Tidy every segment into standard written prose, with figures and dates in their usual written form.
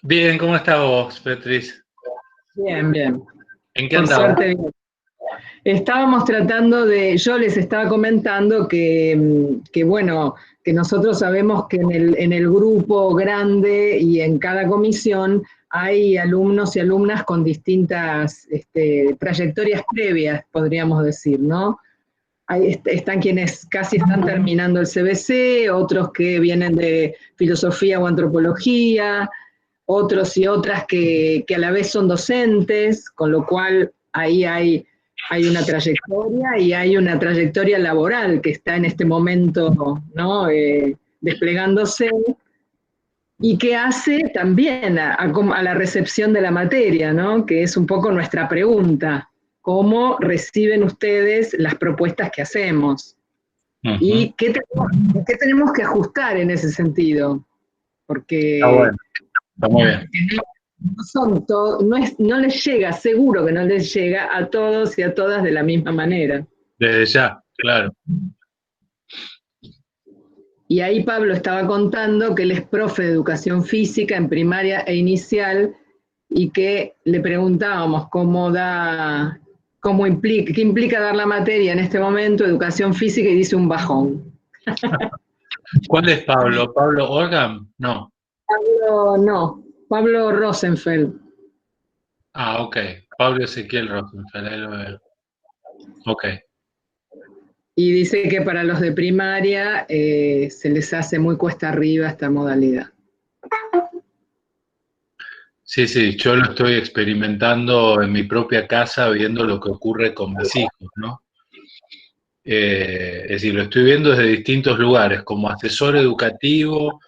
Bien, ¿cómo estás vos, Beatriz? Bien, bien. ¿En qué Por andabas? suerte, bien. Estábamos tratando yo les estaba comentando que bueno, que nosotros sabemos que en el grupo grande y en cada comisión hay alumnos y alumnas con distintas trayectorias previas, podríamos decir, ¿no? Están quienes casi están terminando el CBC, otros que vienen de filosofía o antropología, otros y otras que a la vez son docentes, con lo cual ahí hay una trayectoria y hay una trayectoria laboral que está en este momento, ¿no? Desplegándose y que hace también a la recepción de la materia, ¿no? Que es un poco nuestra pregunta. ¿Cómo reciben ustedes las propuestas que hacemos? Ujú. ¿Y qué tenemos que ajustar en ese sentido? Está Porque bueno, está muy bien. no les llega, seguro que no les llega a todos y a todas de la misma manera. Desde ya, claro. Y ahí Pablo estaba contando que él es profe de educación física en primaria e inicial y que le preguntábamos qué implica dar la materia en este momento, educación física, y dice un bajón. ¿Cuál es Pablo? ¿Pablo Orgam? No. Pablo, no, Pablo Rosenfeld. Ah, ok. Pablo Ezequiel Rosenfeld, ahí lo veo. Ok. Y dice que para los de primaria se les hace muy cuesta arriba esta modalidad. Sí, sí, yo lo estoy experimentando en mi propia casa, viendo lo que ocurre con mis hijos, ¿no? Es decir, lo estoy viendo desde distintos lugares, como asesor educativo,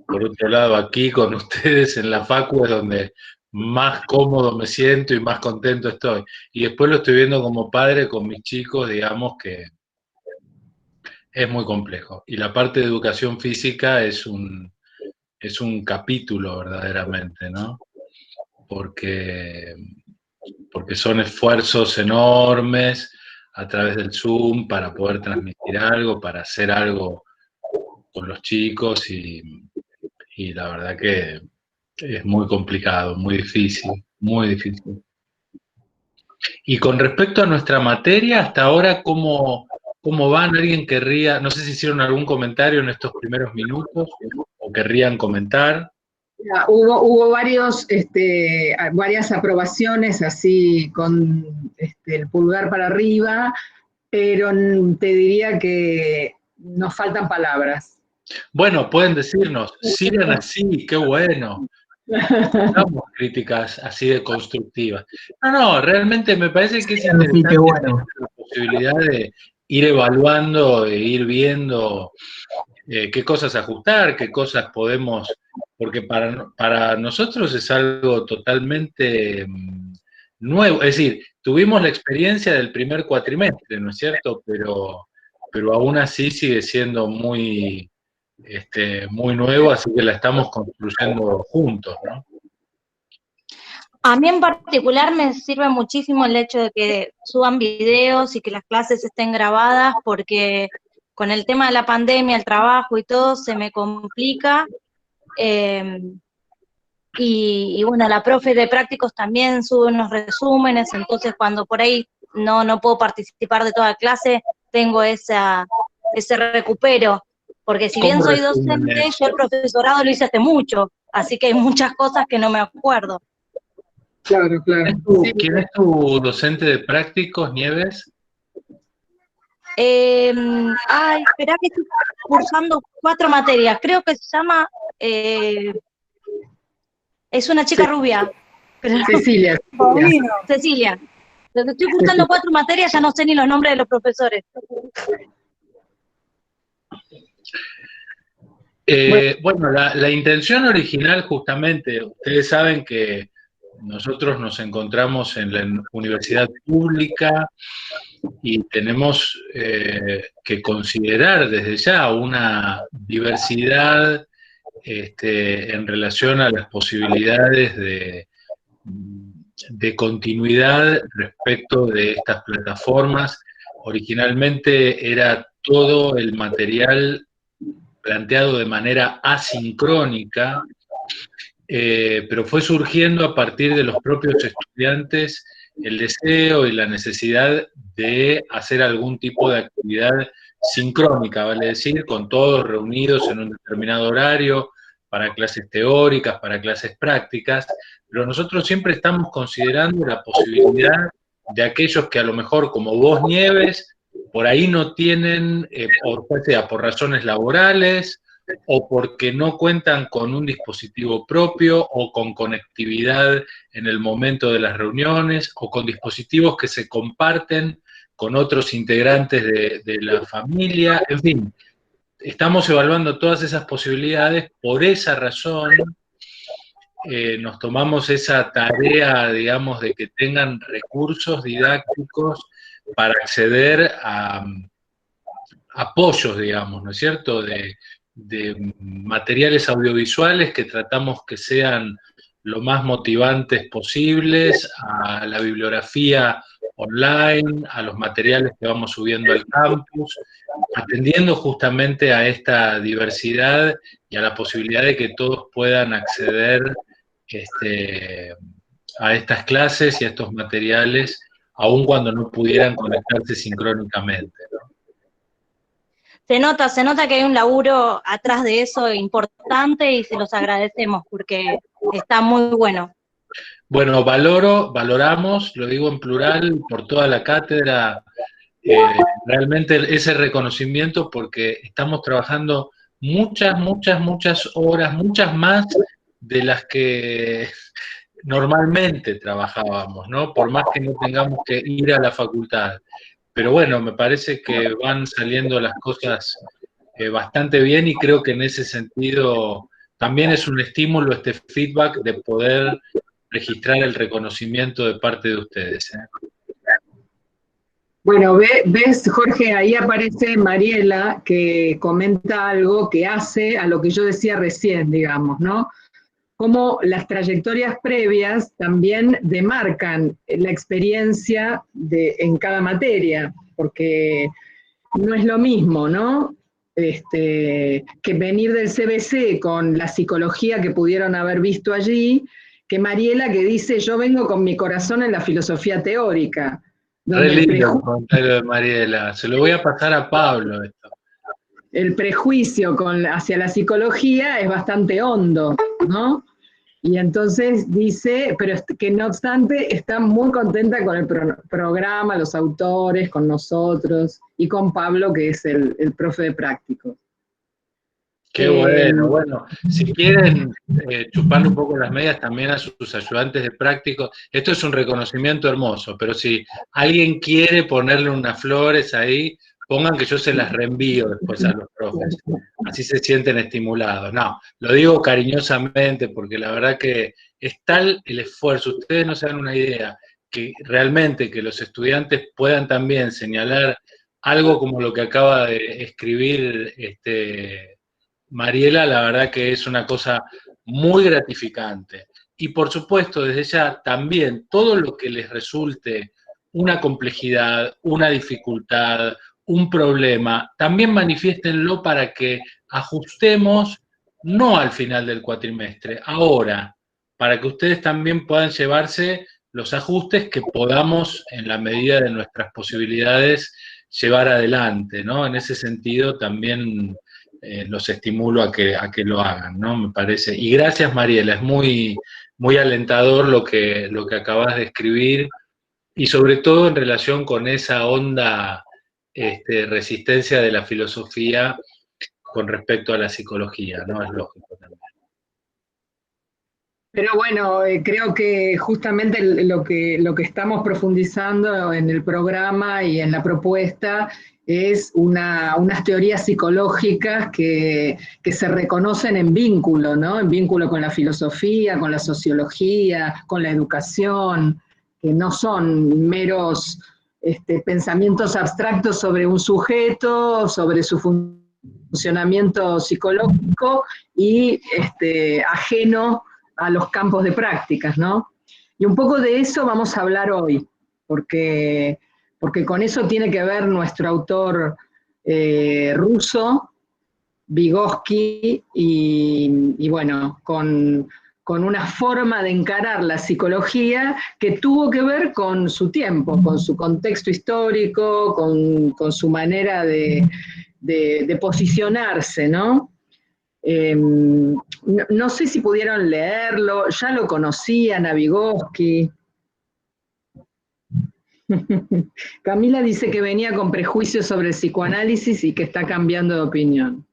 por otro lado aquí con ustedes en la Facu es donde más cómodo me siento y más contento estoy. Y después lo estoy viendo como padre con mis chicos, digamos que es muy complejo. Y la parte de educación física es un capítulo verdaderamente, ¿no? Porque, porque son esfuerzos enormes a través del Zoom para poder transmitir algo, para hacer algo con los chicos y la verdad que es muy complicado, muy difícil, muy difícil. Y con respecto a nuestra materia, hasta ahora, ¿cómo van? ¿Alguien querría, no sé si hicieron algún comentario en estos primeros minutos o querrían comentar? Hubo varias aprobaciones así con el pulgar para arriba, pero te diría que nos faltan palabras. Bueno, pueden decirnos, sigan así, qué bueno. Necesitamos críticas así de constructivas. No, no, realmente me parece que es Así que interesante tener bueno. la posibilidad de ir evaluando, de ir viendo qué cosas ajustar, qué cosas podemos, porque para nosotros es algo totalmente nuevo, es decir, tuvimos la experiencia del primer cuatrimestre, ¿no es cierto? Pero aún así sigue siendo muy nuevo, así que la estamos construyendo juntos, ¿no? A mí en particular me sirve muchísimo el hecho de que suban videos y que las clases estén grabadas, porque con el tema de la pandemia, el trabajo y todo, se me complica. eh, y bueno, la profe de prácticos también sube unos resúmenes, entonces cuando por ahí no puedo participar de toda clase, tengo ese recupero, porque si bien ¿Cómo soy docente, resúmenes? yo el profesorado lo hice hace mucho, así que hay muchas cosas que no me acuerdo. Claro, claro. Sí, ¿Quién es tu docente de prácticos, Nieves? Esperá que estoy cursando 4 materias, creo que se llama, es una chica rubia, pero Cecilia, Paulino. Cecilia. Entonces estoy cursando Cecilia. 4 materias, ya no sé ni los nombres de los profesores. Bueno, Bueno, la intención original justamente, ustedes saben que nosotros nos encontramos en la universidad pública y tenemos que considerar desde ya una diversidad en relación a las posibilidades de continuidad respecto de estas plataformas. Originalmente era todo el material planteado de manera asincrónica, pero fue surgiendo a partir de los propios estudiantes el deseo y la necesidad de hacer algún tipo de actividad sincrónica, vale decir, con todos reunidos en un determinado horario, para clases teóricas, para clases prácticas, pero nosotros siempre estamos considerando la posibilidad de aquellos que a lo mejor, como vos, Nieves, por ahí no tienen, o sea, por razones laborales, o porque no cuentan con un dispositivo propio, o con conectividad en el momento de las reuniones, o con dispositivos que se comparten con otros integrantes de la familia, en fin. Estamos evaluando todas esas posibilidades, por esa razón nos tomamos esa tarea, digamos, de que tengan recursos didácticos para acceder a apoyos, digamos, ¿no es cierto?, de materiales audiovisuales que tratamos que sean lo más motivantes posibles, a la bibliografía online, a los materiales que vamos subiendo al campus, atendiendo justamente a esta diversidad y a la posibilidad de que todos puedan acceder a estas clases y a estos materiales, aun cuando no pudieran conectarse sincrónicamente, ¿no? Se nota que hay un laburo atrás de eso importante y se los agradecemos porque está muy bueno. Bueno, valoramos, lo digo en plural, por toda la cátedra, realmente ese reconocimiento porque estamos trabajando muchas horas, muchas más de las que normalmente trabajábamos, ¿no? Por más que no tengamos que ir a la facultad. Pero bueno, me parece que van saliendo las cosas bastante bien y creo que en ese sentido también es un estímulo este feedback de poder registrar el reconocimiento de parte de ustedes, ¿eh? Bueno, ves, Jorge, ahí aparece Mariela que comenta algo que hace a lo que yo decía recién, digamos, ¿no? Como las trayectorias previas también demarcan la experiencia en cada materia, porque no es lo mismo, ¿no? Que venir del CBC con la psicología que pudieron haber visto allí, que Mariela que dice, yo vengo con mi corazón en la filosofía teórica. Re lindo el comentario de Mariela, se lo voy a pasar a Pablo esto. El prejuicio hacia la psicología es bastante hondo, ¿no? Y entonces dice, pero que no obstante está muy contenta con el programa, los autores, con nosotros y con Pablo, que es el profe de práctico. Qué bueno. Si quieren chuparle un poco las medias también a sus ayudantes de práctico, esto es un reconocimiento hermoso, pero si alguien quiere ponerle unas flores ahí, pongan que yo se las reenvío después a los profes, así se sienten estimulados. No, lo digo cariñosamente porque la verdad que es tal el esfuerzo, ustedes no se dan una idea, que realmente que los estudiantes puedan también señalar algo como lo que acaba de escribir Mariela, la verdad que es una cosa muy gratificante. Y por supuesto, desde ya también todo lo que les resulte una complejidad, una dificultad, un problema, también manifiéstenlo para que ajustemos, no al final del cuatrimestre, ahora, para que ustedes también puedan llevarse los ajustes que podamos, en la medida de nuestras posibilidades, llevar adelante, ¿no? En ese sentido también los estimulo a que lo hagan, ¿no? Me parece. Y gracias, Mariela, es muy alentador lo que acabas de escribir, y sobre todo en relación con esa honda resistencia de la filosofía con respecto a la psicología, ¿no? Es lógico también. Pero bueno, creo que justamente lo que estamos profundizando en el programa y en la propuesta es unas teorías psicológicas que se reconocen en vínculo, ¿no? En vínculo con la filosofía, con la sociología, con la educación, que no son meros pensamientos abstractos sobre un sujeto, sobre su funcionamiento psicológico y ajeno a los campos de prácticas, ¿no? Y un poco de eso vamos a hablar hoy, porque con eso tiene que ver nuestro autor ruso, Vygotsky, y bueno, con con una forma de encarar la psicología que tuvo que ver con su tiempo, con su contexto histórico, con su manera de posicionarse, ¿no? No sé si pudieron leerlo, ya lo conocían a Vygotsky. Camila dice que venía con prejuicios sobre el psicoanálisis y que está cambiando de opinión.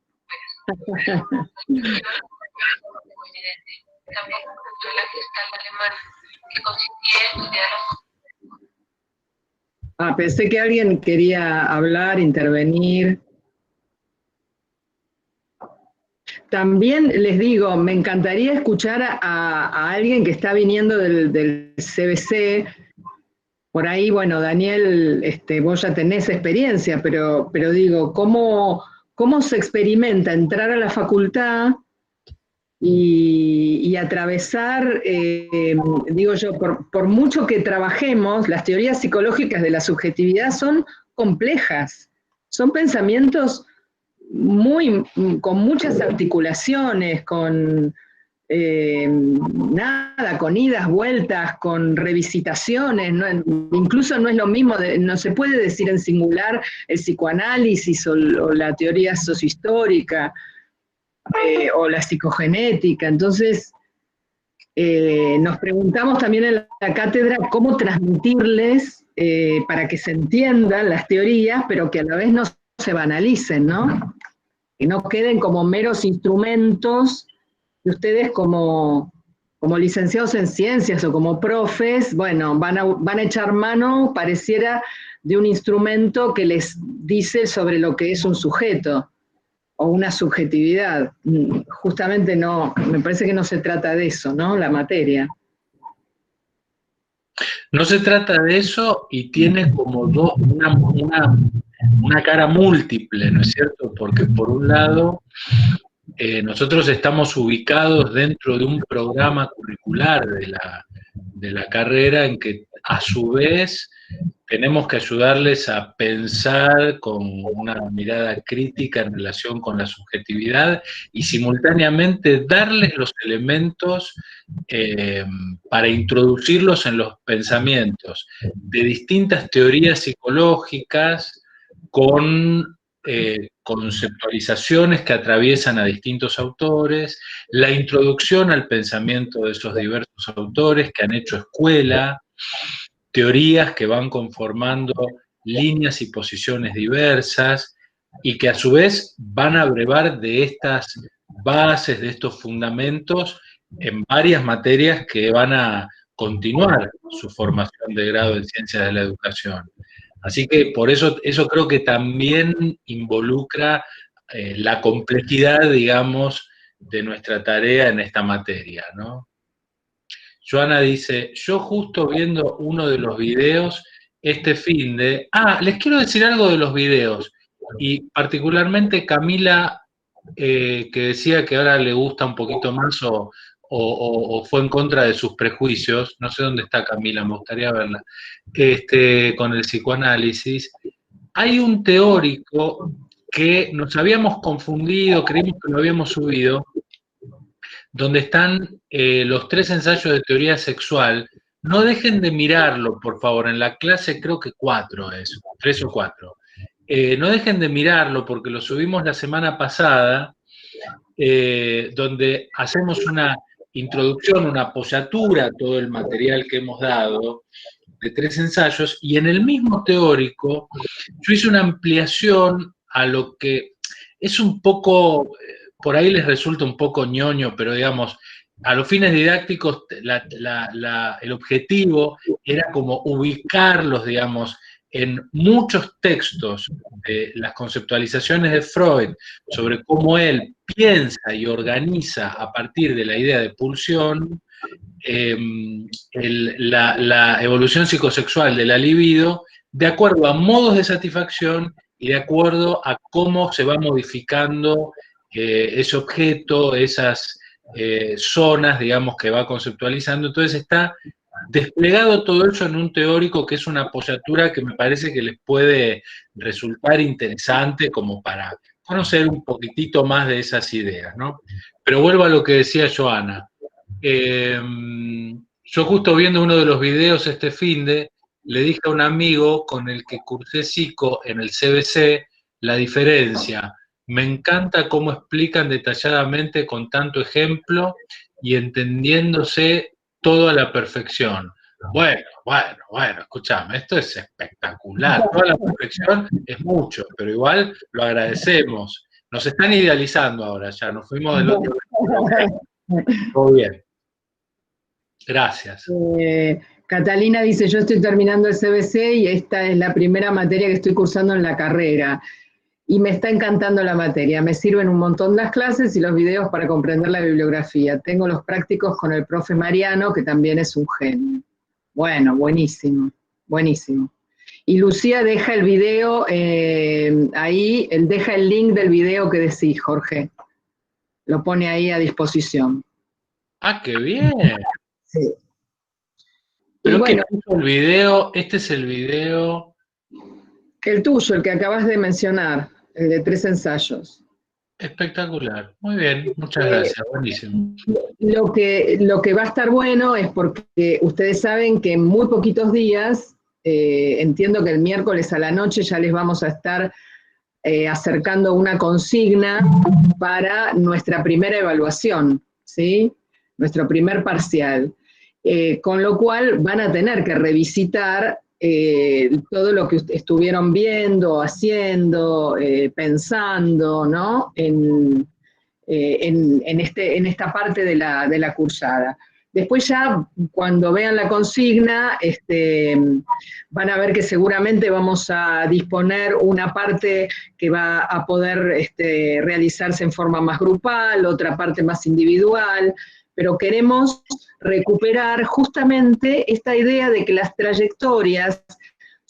Pensé que alguien quería hablar, intervenir. También les digo, me encantaría escuchar a alguien que está viniendo del CBC. Por ahí, bueno, Daniel, vos ya tenés experiencia, pero digo, ¿cómo se experimenta entrar a la facultad y atravesar, digo yo, por mucho que trabajemos, las teorías psicológicas de la subjetividad son complejas, son pensamientos con muchas articulaciones, con con idas, vueltas, con revisitaciones, incluso no es lo mismo, no se puede decir en singular el psicoanálisis o la teoría sociohistórica o la psicogenética. Entonces, nos preguntamos también en la cátedra cómo transmitirles para que se entiendan las teorías, pero que a la vez no se banalicen, ¿no? Que no queden como meros instrumentos, y ustedes como licenciados en ciencias o como profes, bueno, van a echar mano, pareciera, de un instrumento que les dice sobre lo que es un sujeto o una subjetividad. Justamente no, me parece que no se trata de eso, ¿no? La materia. No se trata de eso y tiene como una cara múltiple, ¿no es cierto? Porque por un lado, nosotros estamos ubicados dentro de un programa curricular de la carrera en que a su vez tenemos que ayudarles a pensar con una mirada crítica en relación con la subjetividad y simultáneamente darles los elementos para introducirlos en los pensamientos de distintas teorías psicológicas con conceptualizaciones que atraviesan a distintos autores, la introducción al pensamiento de esos diversos autores que han hecho escuela, teorías que van conformando líneas y posiciones diversas y que a su vez van a brevar de estas bases, de estos fundamentos en varias materias que van a continuar su formación de grado en Ciencias de la Educación. Así que por eso creo que también involucra la complejidad, digamos, de nuestra tarea en esta materia, ¿no? Joana dice, yo justo viendo uno de los videos este finde... les quiero decir algo de los videos, y particularmente Camila, que decía que ahora le gusta un poquito más o fue en contra de sus prejuicios, no sé dónde está Camila, me gustaría verla, con el psicoanálisis. Hay un teórico que nos habíamos confundido, creímos que lo habíamos subido, donde están los 3 ensayos de teoría sexual. No dejen de mirarlo, por favor, en la clase creo que 4 es, 3 o 4. No dejen de mirarlo porque lo subimos la semana pasada, donde hacemos una introducción, una apoyatura a todo el material que hemos dado, de 3 ensayos, y en el mismo teórico yo hice una ampliación a lo que es un poco, por ahí les resulta un poco ñoño, pero digamos, a los fines didácticos el objetivo era como ubicarlos, digamos, en muchos textos de las conceptualizaciones de Freud sobre cómo él piensa y organiza a partir de la idea de pulsión la evolución psicosexual de la libido de acuerdo a modos de satisfacción y de acuerdo a cómo se va modificando ese objeto, esas zonas, digamos, que va conceptualizando. Entonces está desplegado todo eso en un teórico que es una apoyatura que me parece que les puede resultar interesante como para conocer un poquitito más de esas ideas, ¿no? Pero vuelvo a lo que decía Joana. Yo justo viendo uno de los videos este finde, le dije a un amigo con el que cursé psico en el CBC la diferencia. Me encanta cómo explican detalladamente con tanto ejemplo y entendiéndose todo a la perfección. Bueno, escúchame, esto es espectacular. Toda la perfección es mucho, pero igual lo agradecemos. Nos están idealizando ahora ya, nos fuimos del otro lado. Todo bien. Gracias. Catalina dice, yo estoy terminando el CBC y esta es la primera materia que estoy cursando en la carrera. Y me está encantando la materia, me sirven un montón las clases y los videos para comprender la bibliografía. Tengo los prácticos con el profe Mariano, que también es un genio. Bueno, buenísimo, buenísimo. Y Lucía deja el video ahí, él deja el link del video que decís, Jorge. Lo pone ahí a disposición. ¡Ah, qué bien! Sí. Pero bueno, el video, este es el video... El tuyo, el que acabas de mencionar, el de 3 ensayos. Espectacular, muy bien, muchas gracias, buenísimo. Lo que va a estar bueno es porque ustedes saben que en muy poquitos días, entiendo que el miércoles a la noche ya les vamos a estar acercando una consigna para nuestra primera evaluación, ¿sí? Nuestro primer parcial. Con lo cual van a tener que revisitar todo lo que estuvieron viendo, haciendo, pensando, ¿no? En esta parte de la cursada. Después ya, cuando vean la consigna, van a ver que seguramente vamos a disponer una parte que va a poder realizarse en forma más grupal, otra parte más individual, pero queremos recuperar justamente esta idea de que las trayectorias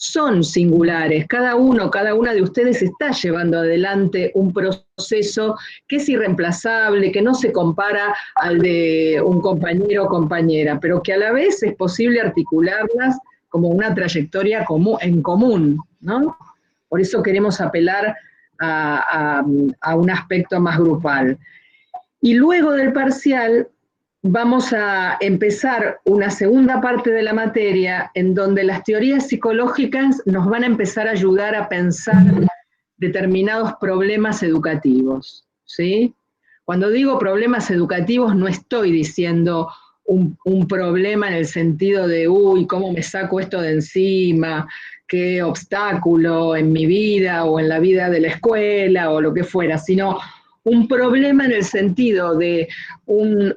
son singulares, cada una de ustedes está llevando adelante un proceso que es irreemplazable, que no se compara al de un compañero o compañera, pero que a la vez es posible articularlas como una trayectoria en común, ¿no? Por eso queremos apelar a un aspecto más grupal. Y luego del parcial vamos a empezar una segunda parte de la materia en donde las teorías psicológicas nos van a empezar a ayudar a pensar determinados problemas educativos, ¿sí? Cuando digo problemas educativos no estoy diciendo un problema en el sentido de, uy, ¿cómo me saco esto de encima? ¿Qué obstáculo en mi vida o en la vida de la escuela o lo que fuera? Sino un problema en el sentido de un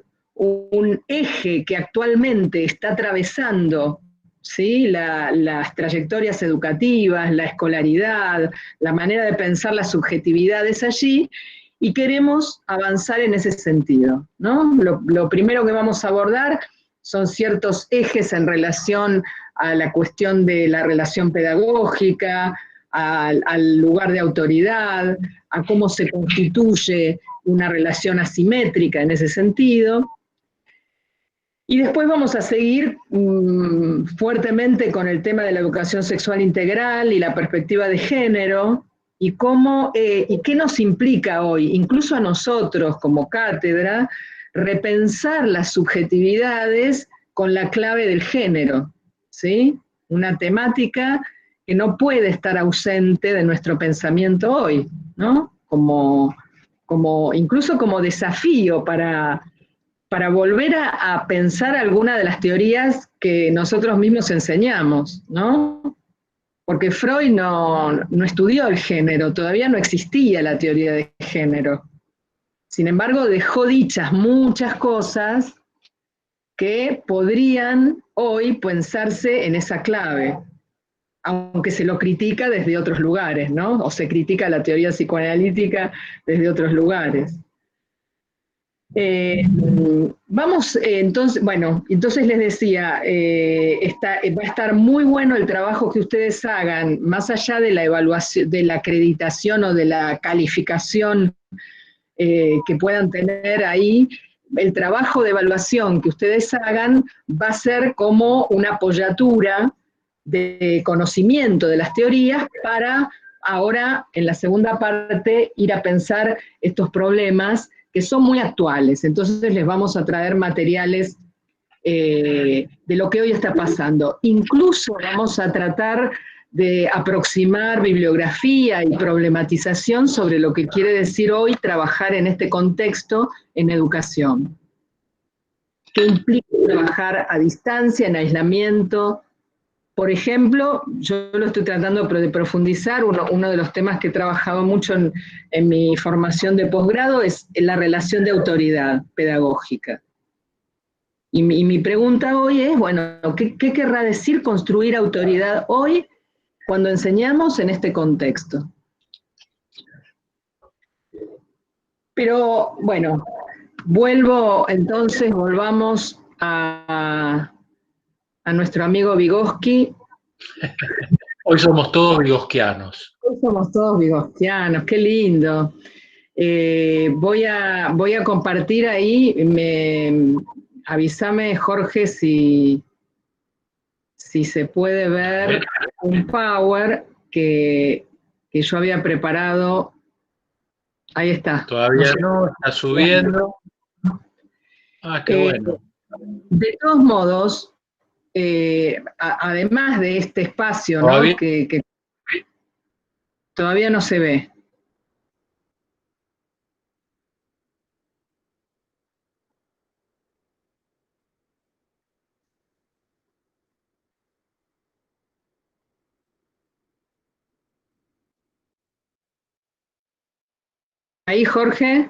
eje que actualmente está atravesando, ¿sí? Las trayectorias educativas, la escolaridad, la manera de pensar las subjetividades allí, y queremos avanzar en ese sentido, ¿no? Lo primero que vamos a abordar son ciertos ejes en relación a la cuestión de la relación pedagógica, al lugar de autoridad, a cómo se constituye una relación asimétrica en ese sentido. Y después vamos a seguir fuertemente con el tema de la educación sexual integral y la perspectiva de género, y qué nos implica hoy, incluso a nosotros como cátedra, repensar las subjetividades con la clave del género, ¿sí? Una temática que no puede estar ausente de nuestro pensamiento hoy, ¿no? Incluso como desafío para volver a pensar alguna de las teorías que nosotros mismos enseñamos, ¿no? Porque Freud no estudió el género, todavía no existía la teoría de género. Sin embargo, dejó dichas muchas cosas que podrían hoy pensarse en esa clave, aunque se lo critica desde otros lugares, ¿no? O se critica la teoría psicoanalítica desde otros lugares. Entonces les decía, va a estar muy bueno el trabajo que ustedes hagan, más allá de la evaluación, de la acreditación o de la calificación que puedan tener ahí. El trabajo de evaluación que ustedes hagan va a ser como una apoyatura de conocimiento de las teorías para ahora, en la segunda parte, ir a pensar estos problemas que son muy actuales. Entonces les vamos a traer materiales de lo que hoy está pasando. Incluso vamos a tratar de aproximar bibliografía y problematización sobre lo que quiere decir hoy trabajar en este contexto en educación. ¿Qué implica trabajar a distancia, en aislamiento? Por ejemplo, yo lo estoy tratando de profundizar, uno de los temas que he trabajado mucho en mi formación de posgrado es la relación de autoridad pedagógica. Y mi pregunta hoy es, bueno, ¿qué querrá decir construir autoridad hoy cuando enseñamos en este contexto? Pero, bueno, volvamos a nuestro amigo Vygotsky. Hoy somos todos vygotsquianos. Hoy somos todos vygotsquianos, qué lindo. Voy a compartir ahí, avísame, Jorge, si se puede ver un Power que yo había preparado. Ahí está. Todavía no, está subiendo. Ah, qué bueno. De todos modos, además de este espacio, ¿no? que todavía no se ve. Ahí, Jorge.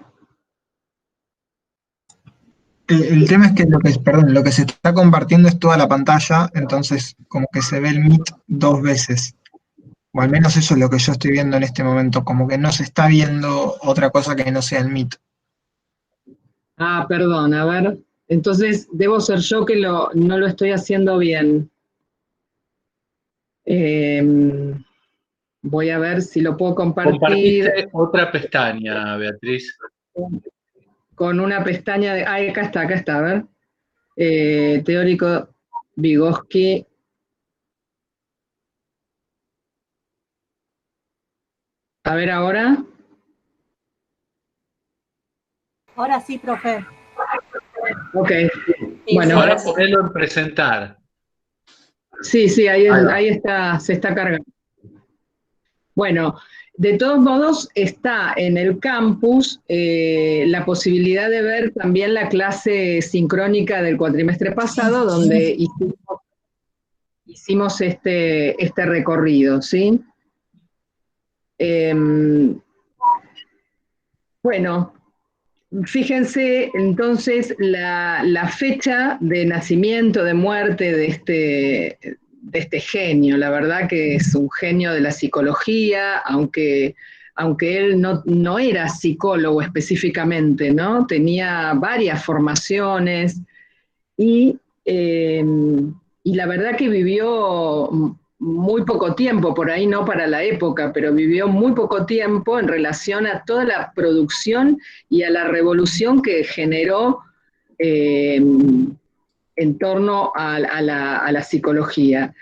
El tema es que lo que se está compartiendo es toda la pantalla, entonces como que se ve el Meet 2 veces. O al menos eso es lo que yo estoy viendo en este momento, como que no se está viendo otra cosa que no sea el Meet. Ah, perdón, a ver. Entonces, debo ser yo que no lo estoy haciendo bien. Voy a ver si lo puedo compartir. Compartiste otra pestaña, Beatriz. Con una pestaña de... Ah, acá está, a ver. Teórico Vygotsky. A ver ahora. Ahora sí, profe. Ok. Bueno. Ahora ponelo en presentar. Sí, ahí está, se está cargando. Bueno, de todos modos está en el campus la posibilidad de ver también la clase sincrónica del cuatrimestre pasado, donde hicimos este recorrido, ¿sí? Bueno, fíjense entonces la fecha de nacimiento, de muerte de este genio. La verdad que es un genio de la psicología, aunque él no era psicólogo específicamente, ¿no? Tenía varias formaciones y la verdad que vivió muy poco tiempo, por ahí no para la época, pero vivió muy poco tiempo en relación a toda la producción y a la revolución que generó en torno a la psicología.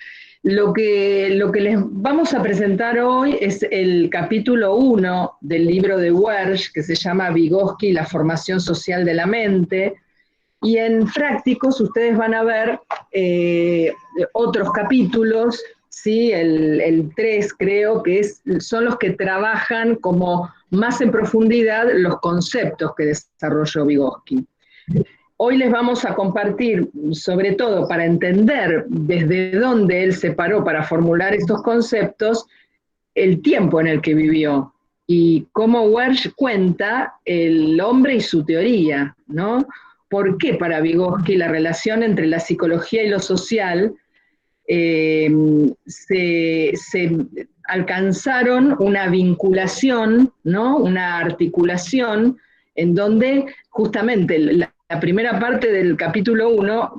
Lo que les vamos a presentar hoy es el capítulo 1 del libro de Wersch, que se llama Vygotsky, la formación social de la mente. Y en prácticos ustedes van a ver otros capítulos, ¿sí? El 3 creo que son los que trabajan como más en profundidad los conceptos que desarrolló Vygotsky. Hoy les vamos a compartir, sobre todo para entender desde dónde él se paró para formular estos conceptos, el tiempo en el que vivió y cómo Wersch cuenta el hombre y su teoría, ¿no? ¿Por qué para Vygotsky la relación entre la psicología y lo social se alcanzaron una vinculación, ¿no? Una articulación en donde justamente la primera parte del capítulo 1,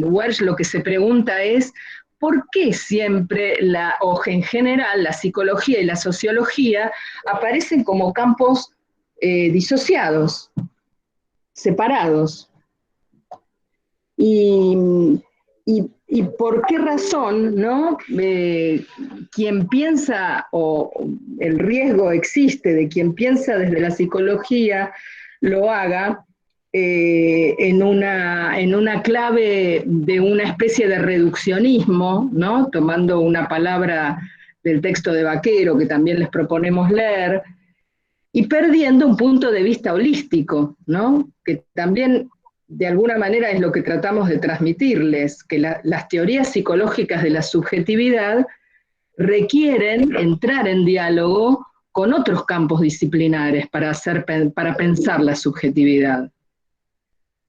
Wersch lo que se pregunta es ¿por qué siempre, o en general, la psicología y la sociología aparecen como campos disociados, separados? Y ¿Y por qué razón, no? Quien piensa, o el riesgo existe de quien piensa desde la psicología, lo haga en una clave de una especie de reduccionismo, ¿no? Tomando una palabra del texto de Vaquero, que también les proponemos leer, y perdiendo un punto de vista holístico, ¿no? Que también de alguna manera es lo que tratamos de transmitirles, que las teorías psicológicas de la subjetividad requieren entrar en diálogo con otros campos disciplinares para pensar la subjetividad.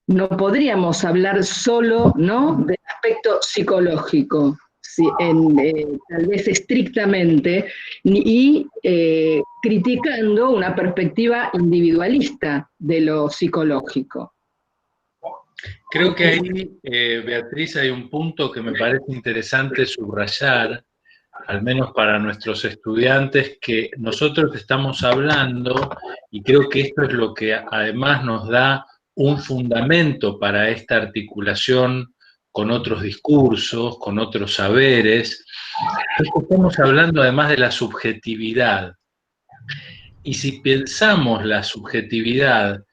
No podríamos hablar solo, ¿no?, del aspecto psicológico, tal vez estrictamente, y criticando una perspectiva individualista de lo psicológico. Creo que ahí, Beatriz, hay un punto que me parece interesante subrayar, al menos para nuestros estudiantes, que nosotros estamos hablando, y creo que esto es lo que además nos da un fundamento para esta articulación con otros discursos, con otros saberes. Estamos hablando además de la subjetividad. Y si pensamos la subjetividad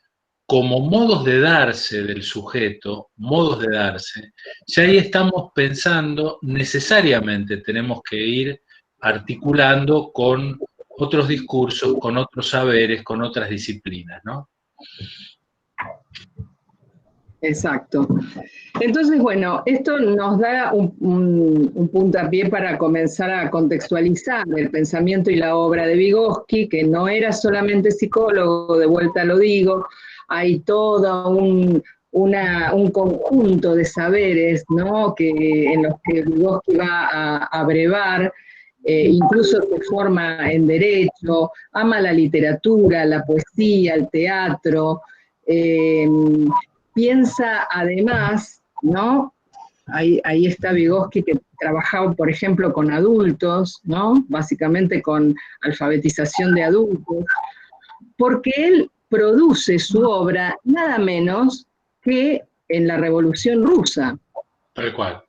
como modos de darse del sujeto, modos de darse, ya ahí estamos pensando, necesariamente tenemos que ir articulando con otros discursos, con otros saberes, con otras disciplinas, ¿no? Exacto. Entonces, bueno, esto nos da un puntapié para comenzar a contextualizar el pensamiento y la obra de Vygotsky, que no era solamente psicólogo, de vuelta lo digo, hay todo un conjunto de saberes, ¿no?, en los que Vygotsky va a brevar, incluso se forma en derecho, ama la literatura, la poesía, el teatro, piensa además, ¿no? Ahí está Vygotsky, que trabajaba, por ejemplo, con adultos, ¿no?, básicamente con alfabetización de adultos, porque él produce su obra nada menos que en la Revolución Rusa. Tal cual.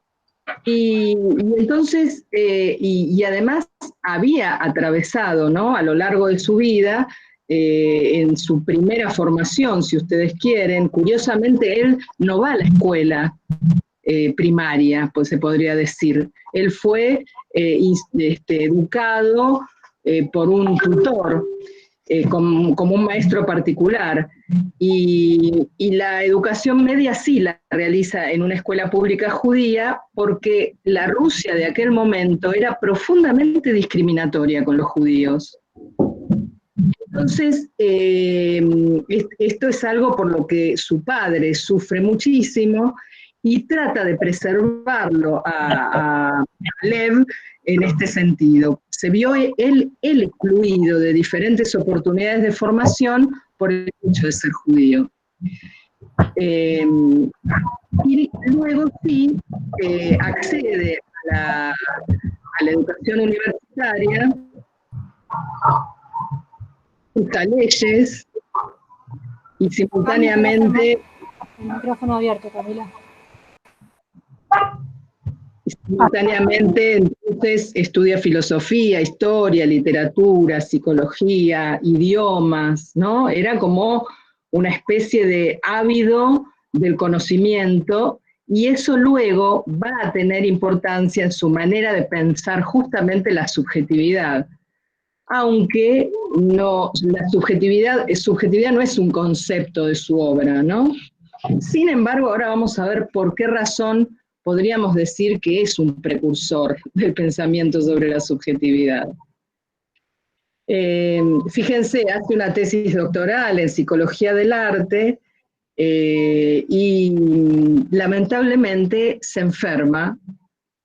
Y entonces, y además había atravesado, ¿no?, a lo largo de su vida, en su primera formación, si ustedes quieren, curiosamente él no va a la escuela primaria, pues se podría decir. Él fue educado por un tutor, como un maestro particular, y la educación media sí la realiza en una escuela pública judía, porque la Rusia de aquel momento era profundamente discriminatoria con los judíos. Entonces, esto es algo por lo que su padre sufre muchísimo y trata de preservarlo a Lev en este sentido. Se vio él excluido de diferentes oportunidades de formación por el hecho de ser judío. Y luego sí accede a la educación universitaria, usa leyes y simultáneamente... El micrófono abierto, Camila. Simultáneamente, entonces, estudia filosofía, historia, literatura, psicología, idiomas, ¿no? Era como una especie de ávido del conocimiento, y eso luego va a tener importancia en su manera de pensar justamente la subjetividad. Aunque no, la subjetividad no es un concepto de su obra, ¿no? Sin embargo, ahora vamos a ver por qué razón podríamos decir que es un precursor del pensamiento sobre la subjetividad. Fíjense, hace una tesis doctoral en psicología del arte y lamentablemente se enferma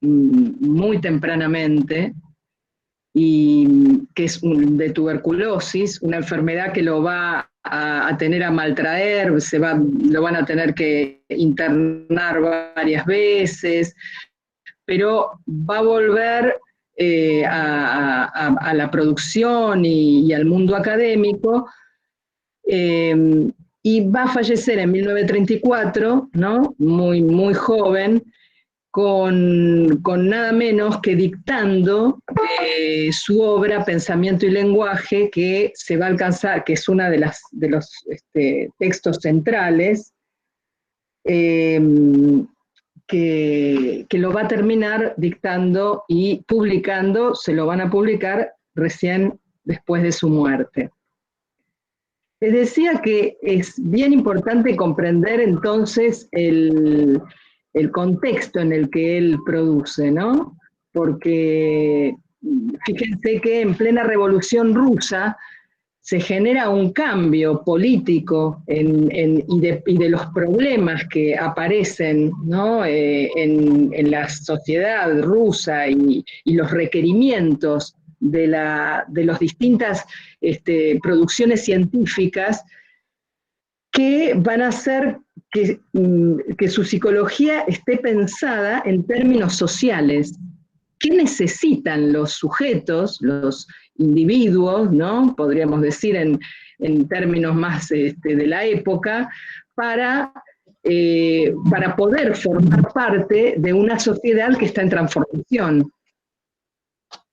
muy tempranamente, y que es de tuberculosis, una enfermedad que lo va a tener a maltraer, lo van a tener que internar varias veces, pero va a volver a la producción y al mundo académico, y va a fallecer en 1934, ¿no?, muy, muy joven, con nada menos que dictando su obra Pensamiento y Lenguaje, que se va a alcanzar, que es uno de los textos centrales, que lo va a terminar dictando y publicando, se lo van a publicar recién después de su muerte. Les decía que es bien importante comprender entonces el contexto en el que él produce, ¿no? Porque fíjense que en plena Revolución Rusa se genera un cambio político y de los problemas que aparecen, ¿no? En la sociedad rusa y los requerimientos de las distintas producciones científicas que van a hacer que su psicología esté pensada en términos sociales. ¿Qué necesitan los sujetos, los individuos, ¿no? Podríamos decir en términos más de la época, para poder formar parte de una sociedad que está en transformación?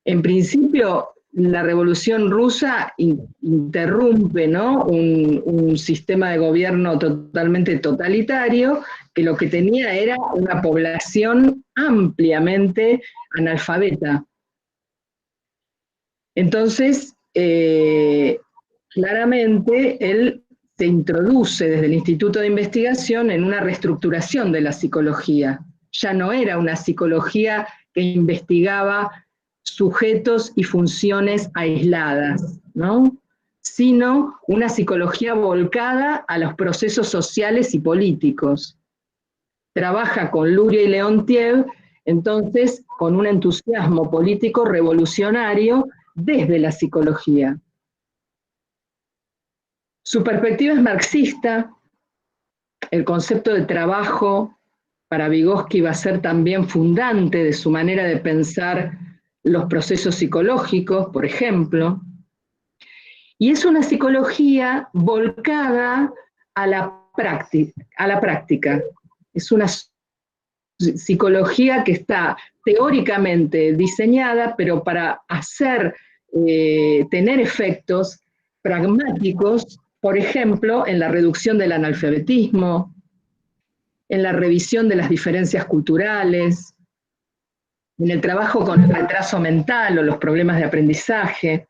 En principio, la Revolución Rusa interrumpe, ¿no? un sistema de gobierno totalmente totalitario, que lo que tenía era una población ampliamente analfabeta. Entonces, claramente, él se introduce desde el Instituto de Investigación en una reestructuración de la psicología. Ya no era una psicología que investigaba sujetos y funciones aisladas, ¿no? Sino una psicología volcada a los procesos sociales y políticos. Trabaja con Luria y Leontiev, entonces, con un entusiasmo político revolucionario desde la psicología. Su perspectiva es marxista, el concepto de trabajo para Vygotsky va a ser también fundante de su manera de pensar los procesos psicológicos, por ejemplo, y es una psicología volcada a la práctica. Es una psicología que está teóricamente diseñada, pero para tener efectos pragmáticos, por ejemplo, en la reducción del analfabetismo, en la revisión de las diferencias culturales, en el trabajo con el retraso mental o los problemas de aprendizaje,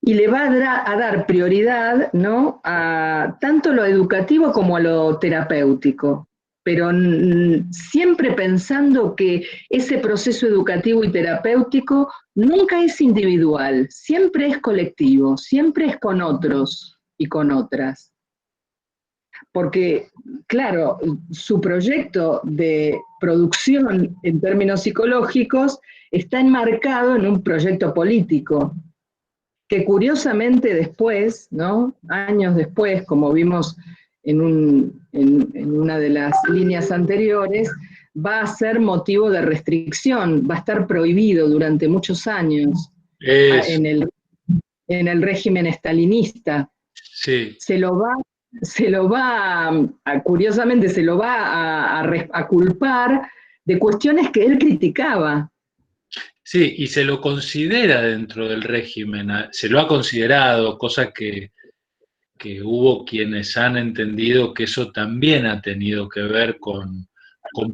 y le va a dar prioridad, ¿no? a tanto lo educativo como a lo terapéutico, pero siempre pensando que ese proceso educativo y terapéutico nunca es individual, siempre es colectivo, siempre es con otros y con otras. Porque, claro, su proyecto de producción en términos psicológicos está enmarcado en un proyecto político, que curiosamente después, ¿no? Años después, como vimos en una de las líneas anteriores, va a ser motivo de restricción, va a estar prohibido durante muchos años en el régimen estalinista. Sí. Curiosamente se lo va a culpar de cuestiones que él criticaba. Sí, y se lo considera dentro del régimen, se lo ha considerado, cosa que hubo quienes han entendido que eso también ha tenido que ver con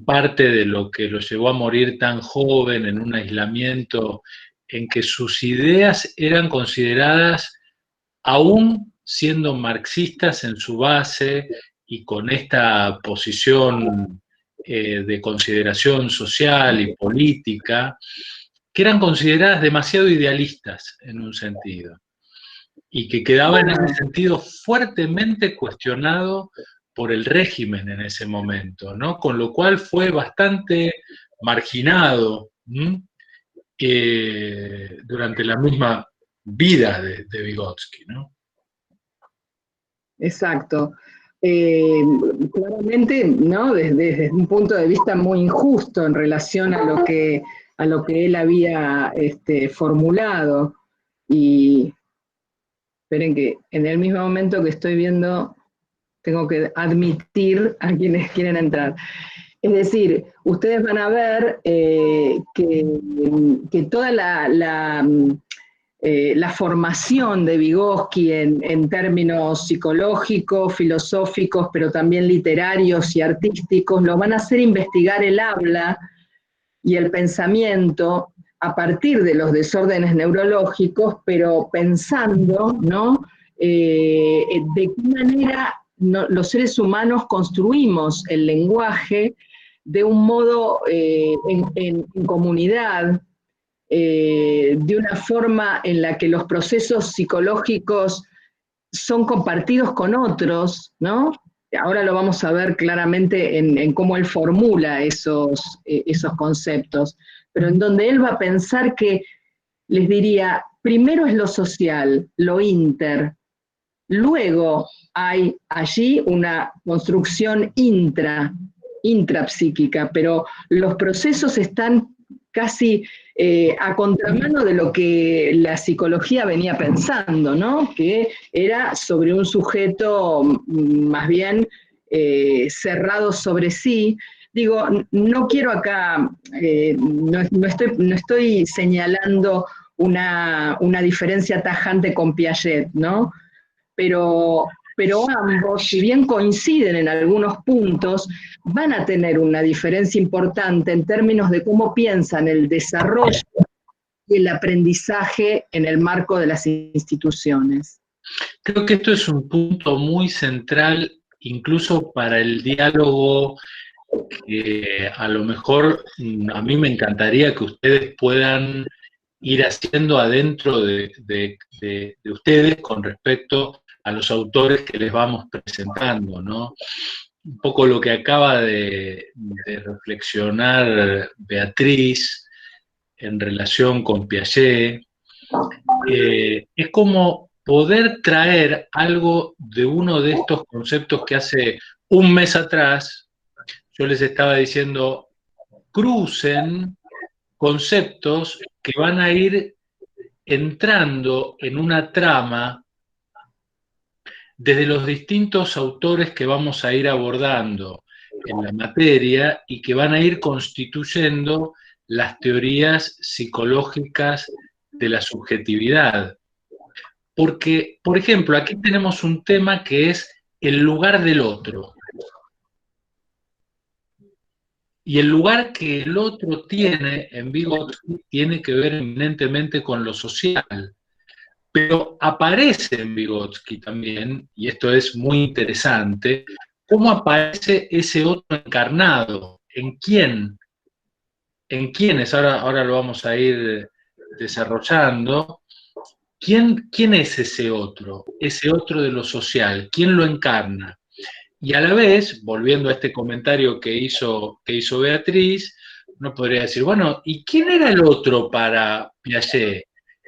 parte de lo que lo llevó a morir tan joven en un aislamiento, en que sus ideas eran consideradas, aún siendo marxistas en su base y con esta posición de consideración social y política, que eran consideradas demasiado idealistas en un sentido, y que quedaba en ese sentido fuertemente cuestionado por el régimen en ese momento, ¿no? Con lo cual fue bastante marginado durante la misma vida de Vygotsky, ¿no? Exacto. Claramente, ¿no? Desde un punto de vista muy injusto en relación a lo que él había formulado. Y esperen que en el mismo momento que estoy viendo, tengo que admitir a quienes quieren entrar. Es decir, ustedes van a ver que toda la formación de Vygotsky en términos psicológicos, filosóficos, pero también literarios y artísticos, lo van a hacer investigar el habla y el pensamiento a partir de los desórdenes neurológicos, pero pensando, ¿no? De qué manera los seres humanos construimos el lenguaje de un modo en comunidad, de una forma en la que los procesos psicológicos son compartidos con otros, ¿no? Ahora lo vamos a ver claramente en cómo él formula esos conceptos, pero en donde él va a pensar que, les diría, primero es lo social, lo inter, luego hay allí una construcción intrapsíquica, pero los procesos están casi a contramano de lo que la psicología venía pensando, ¿no? Que era sobre un sujeto más bien cerrado sobre sí. Digo, no quiero acá, no estoy señalando una diferencia tajante con Piaget, ¿no? Pero ambos, si bien coinciden en algunos puntos, van a tener una diferencia importante en términos de cómo piensan el desarrollo y el aprendizaje en el marco de las instituciones. Creo que esto es un punto muy central, incluso para el diálogo, que a lo mejor a mí me encantaría que ustedes puedan ir haciendo adentro de ustedes con respecto a los autores que les vamos presentando, ¿no? Un poco lo que acaba de reflexionar Beatriz en relación con Piaget, es como poder traer algo de uno de estos conceptos que hace un mes atrás yo les estaba diciendo, crucen conceptos que van a ir entrando en una trama desde los distintos autores que vamos a ir abordando en la materia y que van a ir constituyendo las teorías psicológicas de la subjetividad. Porque, por ejemplo, aquí tenemos un tema que es el lugar del otro. Y el lugar que el otro tiene en Vygotsky tiene que ver eminentemente con lo social. Pero aparece en Vygotsky también, y esto es muy interesante, cómo aparece ese otro encarnado. ¿En quién? ¿En quiénes? Ahora lo vamos a ir desarrollando. ¿Quién es ese otro? Ese otro de lo social. ¿Quién lo encarna? Y a la vez, volviendo a este comentario que hizo Beatriz, uno podría decir, bueno, ¿y quién era el otro para Piaget?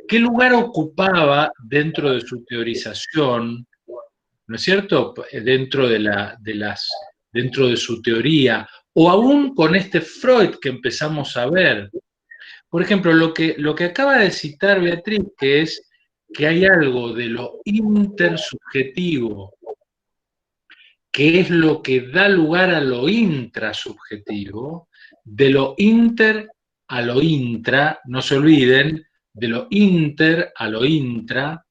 ¿Qué lugar ocupaba dentro de su teorización, ¿no es cierto? Dentro de su teoría, o aún con este Freud que empezamos a ver. Por ejemplo, lo que acaba de citar Beatriz, que es que hay algo de lo intersubjetivo, que es lo que da lugar a lo intrasubjetivo, de lo inter a lo intra, no se olviden, de lo inter a lo intra,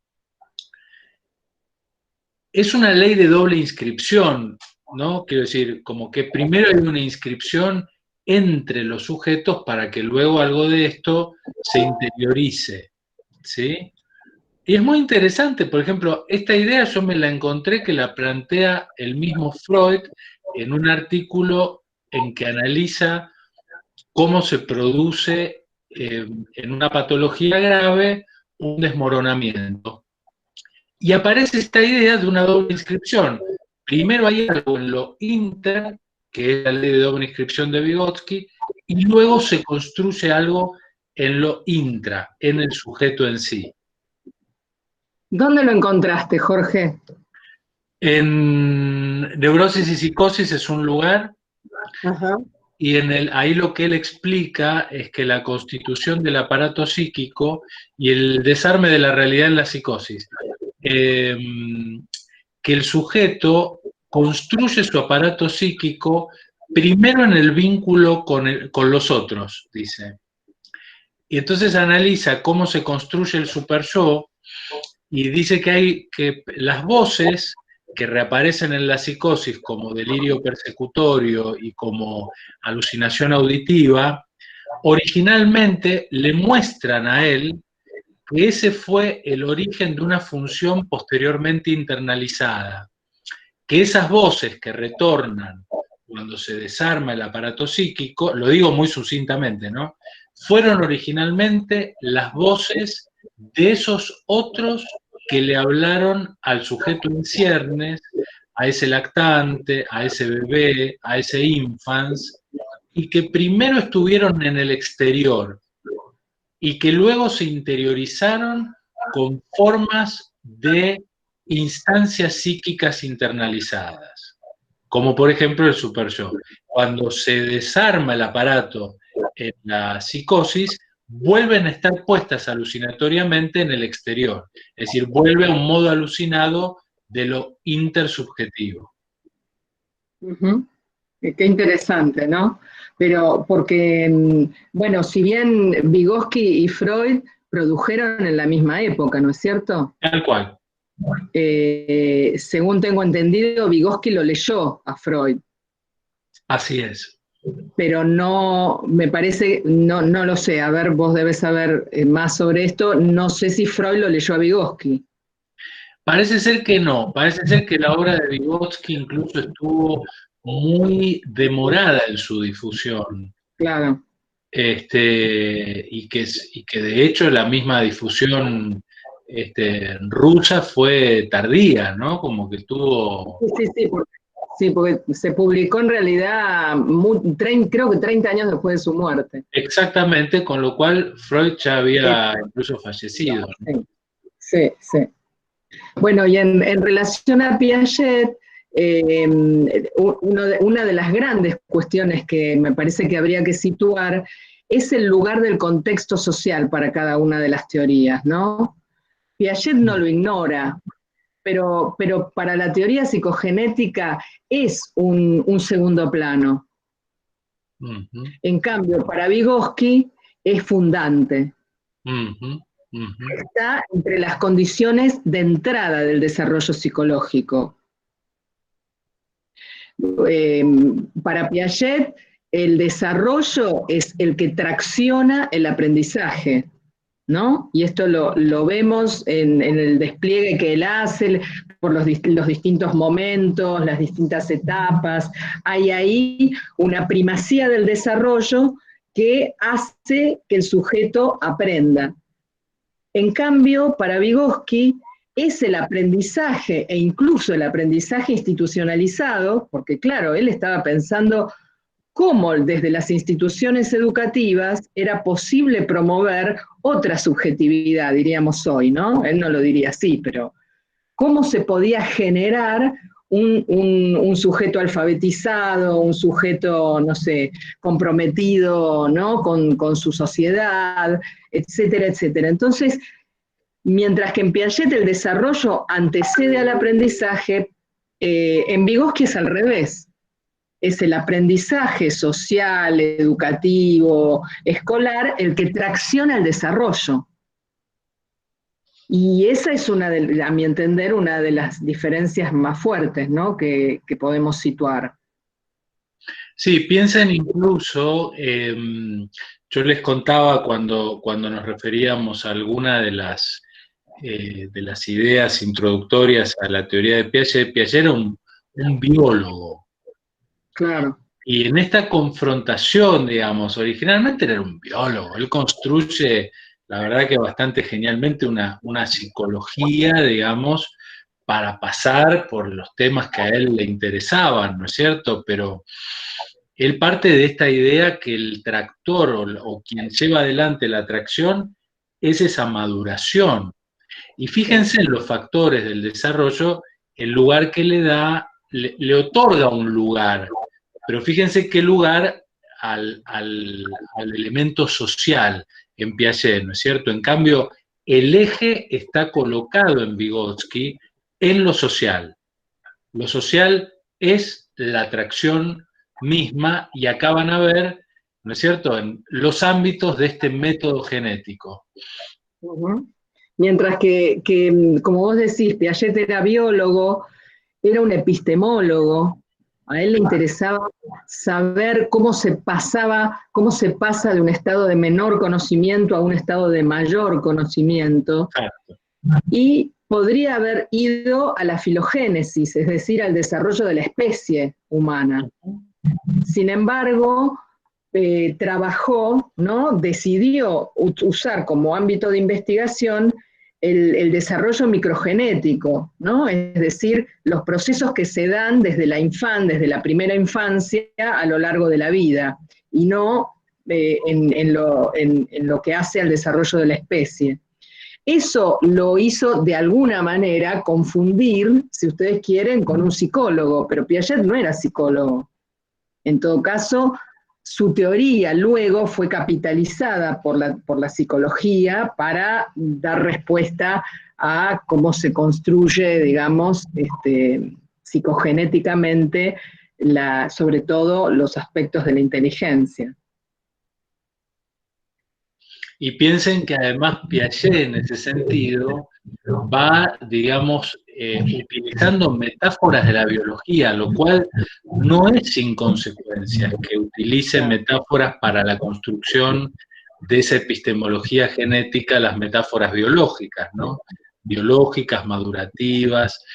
es una ley de doble inscripción, ¿no? Quiero decir, como que primero hay una inscripción entre los sujetos para que luego algo de esto se interiorice, ¿sí? Y es muy interesante, por ejemplo, esta idea yo me la encontré que la plantea el mismo Freud en un artículo en que analiza cómo se produce en una patología grave un desmoronamiento. Y aparece esta idea de una doble inscripción. Primero hay algo en lo inter, que es la ley de doble inscripción de Vygotsky, y luego se construye algo en lo intra, en el sujeto en sí. ¿Dónde lo encontraste, Jorge? En Neurosis y Psicosis es un lugar, Ajá. y ahí lo que él explica es que la constitución del aparato psíquico y el desarme de la realidad en la psicosis, que el sujeto construye su aparato psíquico primero en el vínculo con los otros, dice. Y entonces analiza cómo se construye el super yo y dice que las voces que reaparecen en la psicosis como delirio persecutorio y como alucinación auditiva, originalmente le muestran a él que ese fue el origen de una función posteriormente internalizada, que esas voces que retornan cuando se desarma el aparato psíquico, lo digo muy sucintamente, ¿no? Fueron originalmente las voces de esos otros que le hablaron al sujeto en ciernes, a ese lactante, a ese bebé, a ese infans, y que primero estuvieron en el exterior y que luego se interiorizaron con formas de instancias psíquicas internalizadas, como por ejemplo el super yo. Cuando se desarma el aparato en la psicosis, vuelven a estar puestas alucinatoriamente en el exterior, es decir, vuelve a un modo alucinado de lo intersubjetivo. Qué interesante, ¿no? Pero porque, bueno, si bien Vygotsky y Freud produjeron en la misma época, ¿no es cierto? Tal cual. Según tengo entendido, Vygotsky lo leyó a Freud. Así es. Pero no, me parece, no lo sé, a ver, vos debes saber más sobre esto, no sé si Freud lo leyó a Vygotsky. Parece ser que no, parece ser que la obra de Vygotsky incluso estuvo muy demorada en su difusión. Claro. Y que de hecho la misma difusión rusa fue tardía, ¿no? Como que tuvo... Sí, porque se publicó en realidad, creo que 30 años después de su muerte. Exactamente, con lo cual Freud ya había incluso fallecido, ¿no? Sí. Bueno, y en relación a Piaget, una de las grandes cuestiones que me parece que habría que situar es el lugar del contexto social para cada una de las teorías, ¿no? Piaget no lo ignora, pero para la teoría psicogenética es un segundo plano. Uh-huh. En cambio, para Vygotsky es fundante. Uh-huh. Está entre las condiciones de entrada del desarrollo psicológico. Para Piaget, el desarrollo es el que tracciona el aprendizaje, ¿no? Y esto lo vemos en el despliegue que él hace por los distintos momentos, las distintas etapas. Hay ahí una primacía del desarrollo que hace que el sujeto aprenda. En cambio, para Vygotsky es el aprendizaje, e incluso el aprendizaje institucionalizado, porque claro, él estaba pensando cómo desde las instituciones educativas era posible promover otra subjetividad, diríamos hoy, ¿no? Él no lo diría así, pero cómo se podía generar un sujeto alfabetizado, un sujeto, no sé, comprometido, ¿no? con su sociedad, etcétera, etcétera. Entonces, mientras que en Piaget el desarrollo antecede al aprendizaje, en Vygotsky es al revés. Es el aprendizaje social, educativo, escolar, el que tracciona el desarrollo. Y esa es a mi entender, una de las diferencias más fuertes, ¿no? que podemos situar. Sí, piensen incluso, yo les contaba cuando nos referíamos a alguna de las ideas introductorias a la teoría de Piaget era un biólogo. Claro. Y en esta confrontación, digamos, originalmente era un biólogo, él construye, la verdad que bastante genialmente, una psicología, digamos, para pasar por los temas que a él le interesaban, ¿no es cierto? Pero él parte de esta idea que el tractor o quien lleva adelante la tracción es esa maduración. Y fíjense en los factores del desarrollo, el lugar que le da, le otorga un lugar, pero fíjense qué lugar al elemento social en Piaget, ¿no es cierto? En cambio, el eje está colocado en Vygotsky en lo social. Lo social es la atracción misma, y acá van a ver, ¿no es cierto?, en los ámbitos de este método genético. Mientras que, como vos decís, Piaget era biólogo, era un epistemólogo, a él le interesaba saber cómo se pasa de un estado de menor conocimiento a un estado de mayor conocimiento, y podría haber ido a la filogénesis, es decir, al desarrollo de la especie humana. Sin embargo, trabajó, ¿no? Decidió usar como ámbito de investigación el desarrollo microgenético, ¿no? Es decir, los procesos que se dan desde la primera infancia a lo largo de la vida, y no en lo que hace al desarrollo de la especie. Eso lo hizo de alguna manera confundir, si ustedes quieren, con un psicólogo, pero Piaget no era psicólogo. En todo caso, su teoría luego fue capitalizada por la psicología para dar respuesta a cómo se construye, digamos, psicogenéticamente, sobre todo los aspectos de la inteligencia. Y piensen que además Piaget en ese sentido va, digamos, utilizando metáforas de la biología, lo cual no es sin consecuencias que utilice metáforas para la construcción de esa epistemología genética, las metáforas biológicas, ¿no? Biológicas, madurativas.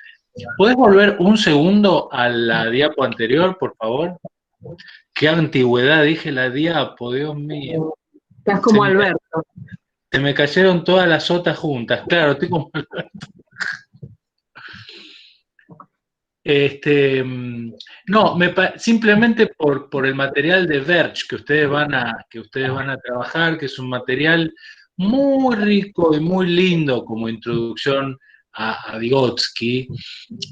¿Podés volver un segundo a la diapo anterior, por favor? ¿Qué antigüedad dije la diapo, Dios mío? Estás como Alberto. Se me cayeron todas las otras juntas, claro, estoy como Alberto. No, simplemente por el material de Verge que ustedes van a trabajar, que es un material muy rico y muy lindo como introducción a Vygotsky,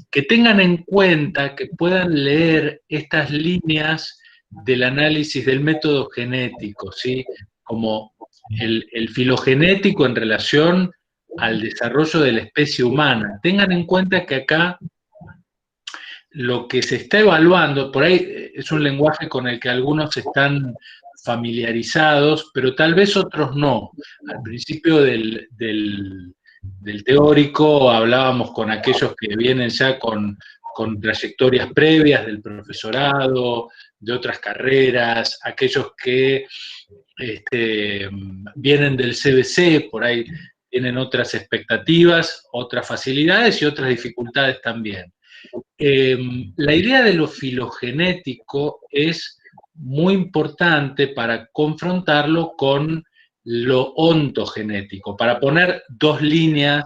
que tengan en cuenta que puedan leer estas líneas del análisis del método genético, ¿sí? Como el filogenético en relación al desarrollo de la especie humana. Tengan en cuenta que acá lo que se está evaluando, por ahí es un lenguaje con el que algunos están familiarizados, pero tal vez otros no. Al principio del teórico hablábamos con aquellos que vienen ya con trayectorias previas del profesorado, de otras carreras, aquellos que vienen del CBC, por ahí tienen otras expectativas, otras facilidades y otras dificultades también. La idea de lo filogenético es muy importante para confrontarlo con lo ontogenético, para poner dos líneas,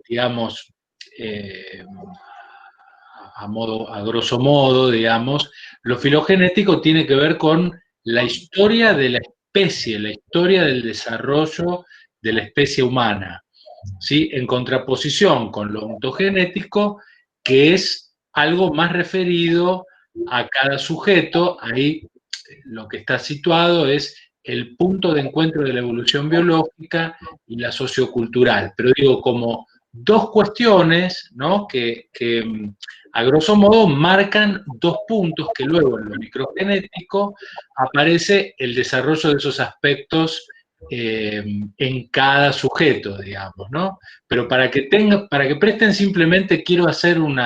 digamos, a grosso modo, digamos, lo filogenético tiene que ver con la historia de la especie, la historia del desarrollo de la especie humana, ¿sí? En contraposición con lo ontogenético, que es algo más referido a cada sujeto. Ahí lo que está situado es el punto de encuentro de la evolución biológica y la sociocultural. Pero digo, como dos cuestiones, ¿no?, que a grosso modo marcan dos puntos que luego en lo microgenético aparece el desarrollo de esos aspectos en cada sujeto, digamos, ¿no? Pero para que presten, simplemente quiero hacer un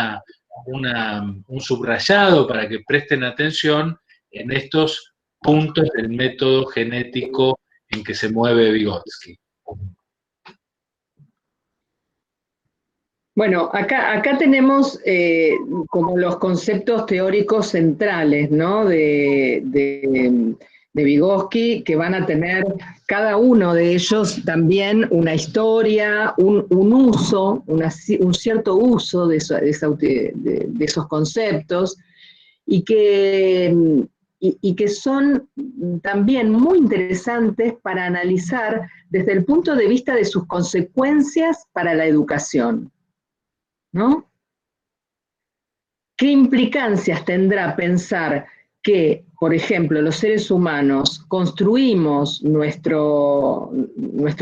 subrayado para que presten atención en estos puntos del método genético en que se mueve Vygotsky. Bueno, acá tenemos como los conceptos teóricos centrales, ¿no?, de Vygotsky, que van a tener cada uno de ellos también una historia, un uso, un cierto uso de esos conceptos, y que son también muy interesantes para analizar desde el punto de vista de sus consecuencias para la educación, ¿no? ¿Qué implicancias tendrá pensar que, por ejemplo, los seres humanos construimos nuestro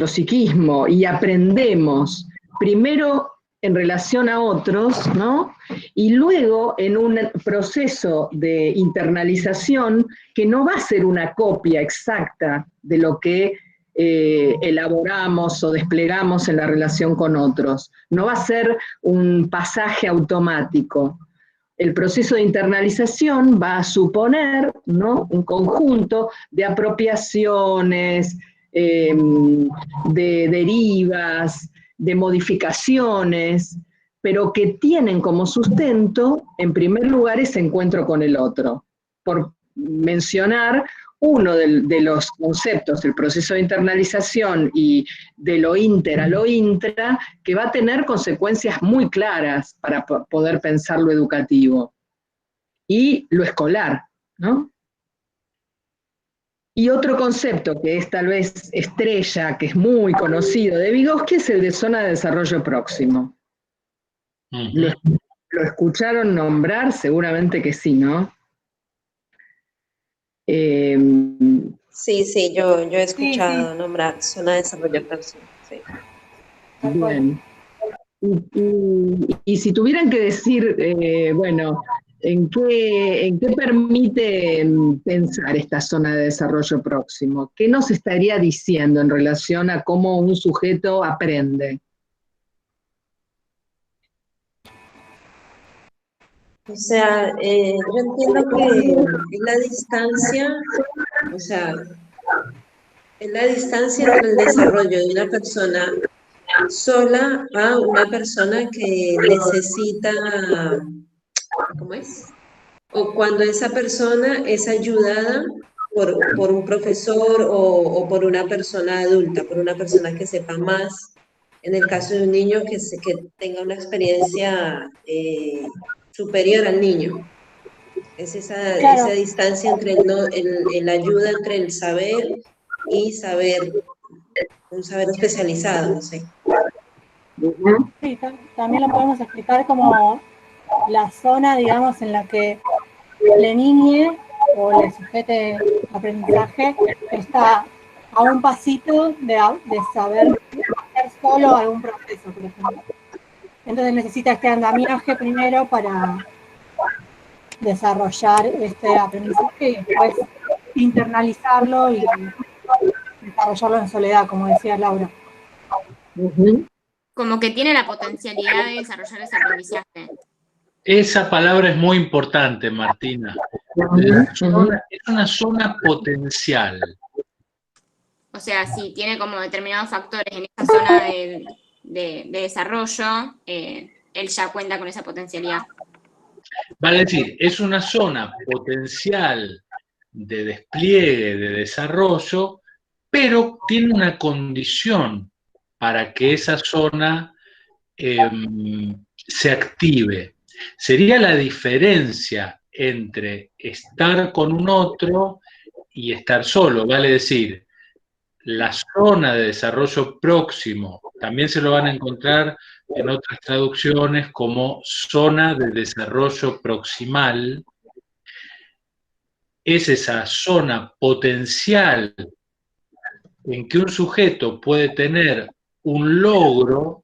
psiquismo y aprendemos primero en relación a otros, ¿no? Y luego en un proceso de internalización que no va a ser una copia exacta de lo que elaboramos o desplegamos en la relación con otros. No va a ser un pasaje automático. El proceso de internalización va a suponer, ¿no?, un conjunto de apropiaciones, de derivas, de modificaciones, pero que tienen como sustento, en primer lugar, ese encuentro con el otro. Por mencionar uno de los conceptos, el proceso de internalización y de lo inter a lo intra, que va a tener consecuencias muy claras para poder pensar lo educativo y lo escolar, ¿no? Y otro concepto que es tal vez estrella, que es muy conocido de Vygotsky, es el de zona de desarrollo próximo. ¿Lo escucharon nombrar? Seguramente que sí, ¿no? Sí, yo he escuchado nombrar zona de desarrollo próximo. Sí. Bien. Y si tuvieran que decir, bueno, ¿en qué permite pensar esta zona de desarrollo próximo? ¿Qué nos estaría diciendo en relación a cómo un sujeto aprende? O sea, yo entiendo que es la distancia, o sea, es la distancia entre el desarrollo de una persona sola a una persona que necesita, ¿cómo es? O cuando esa persona es ayudada por un profesor o por una persona adulta, por una persona que sepa más. En el caso de un niño que tenga una experiencia superior al niño. Es esa distancia entre el ayuda entre el saber y un saber especializado, no sé. Sí, también lo podemos explicar como la zona, digamos, en la que el niño o el sujeto de aprendizaje está a un pasito de saber hacer solo algún proceso, por ejemplo. Entonces necesita este andamiaje primero para desarrollar este aprendizaje y después internalizarlo y desarrollarlo en soledad, como decía Laura. Como que tiene la potencialidad de desarrollar ese aprendizaje. Esa palabra es muy importante, Martina. Es una zona potencial. O sea, si tiene como determinados factores en esa zona de desarrollo, él ya cuenta con esa potencialidad. Vale decir, es una zona potencial de despliegue, de desarrollo, pero tiene una condición para que esa zona se active. Sería la diferencia entre estar con un otro y estar solo, vale decir, la zona de desarrollo próximo, también se lo van a encontrar en otras traducciones como zona de desarrollo proximal, es esa zona potencial en que un sujeto puede tener un logro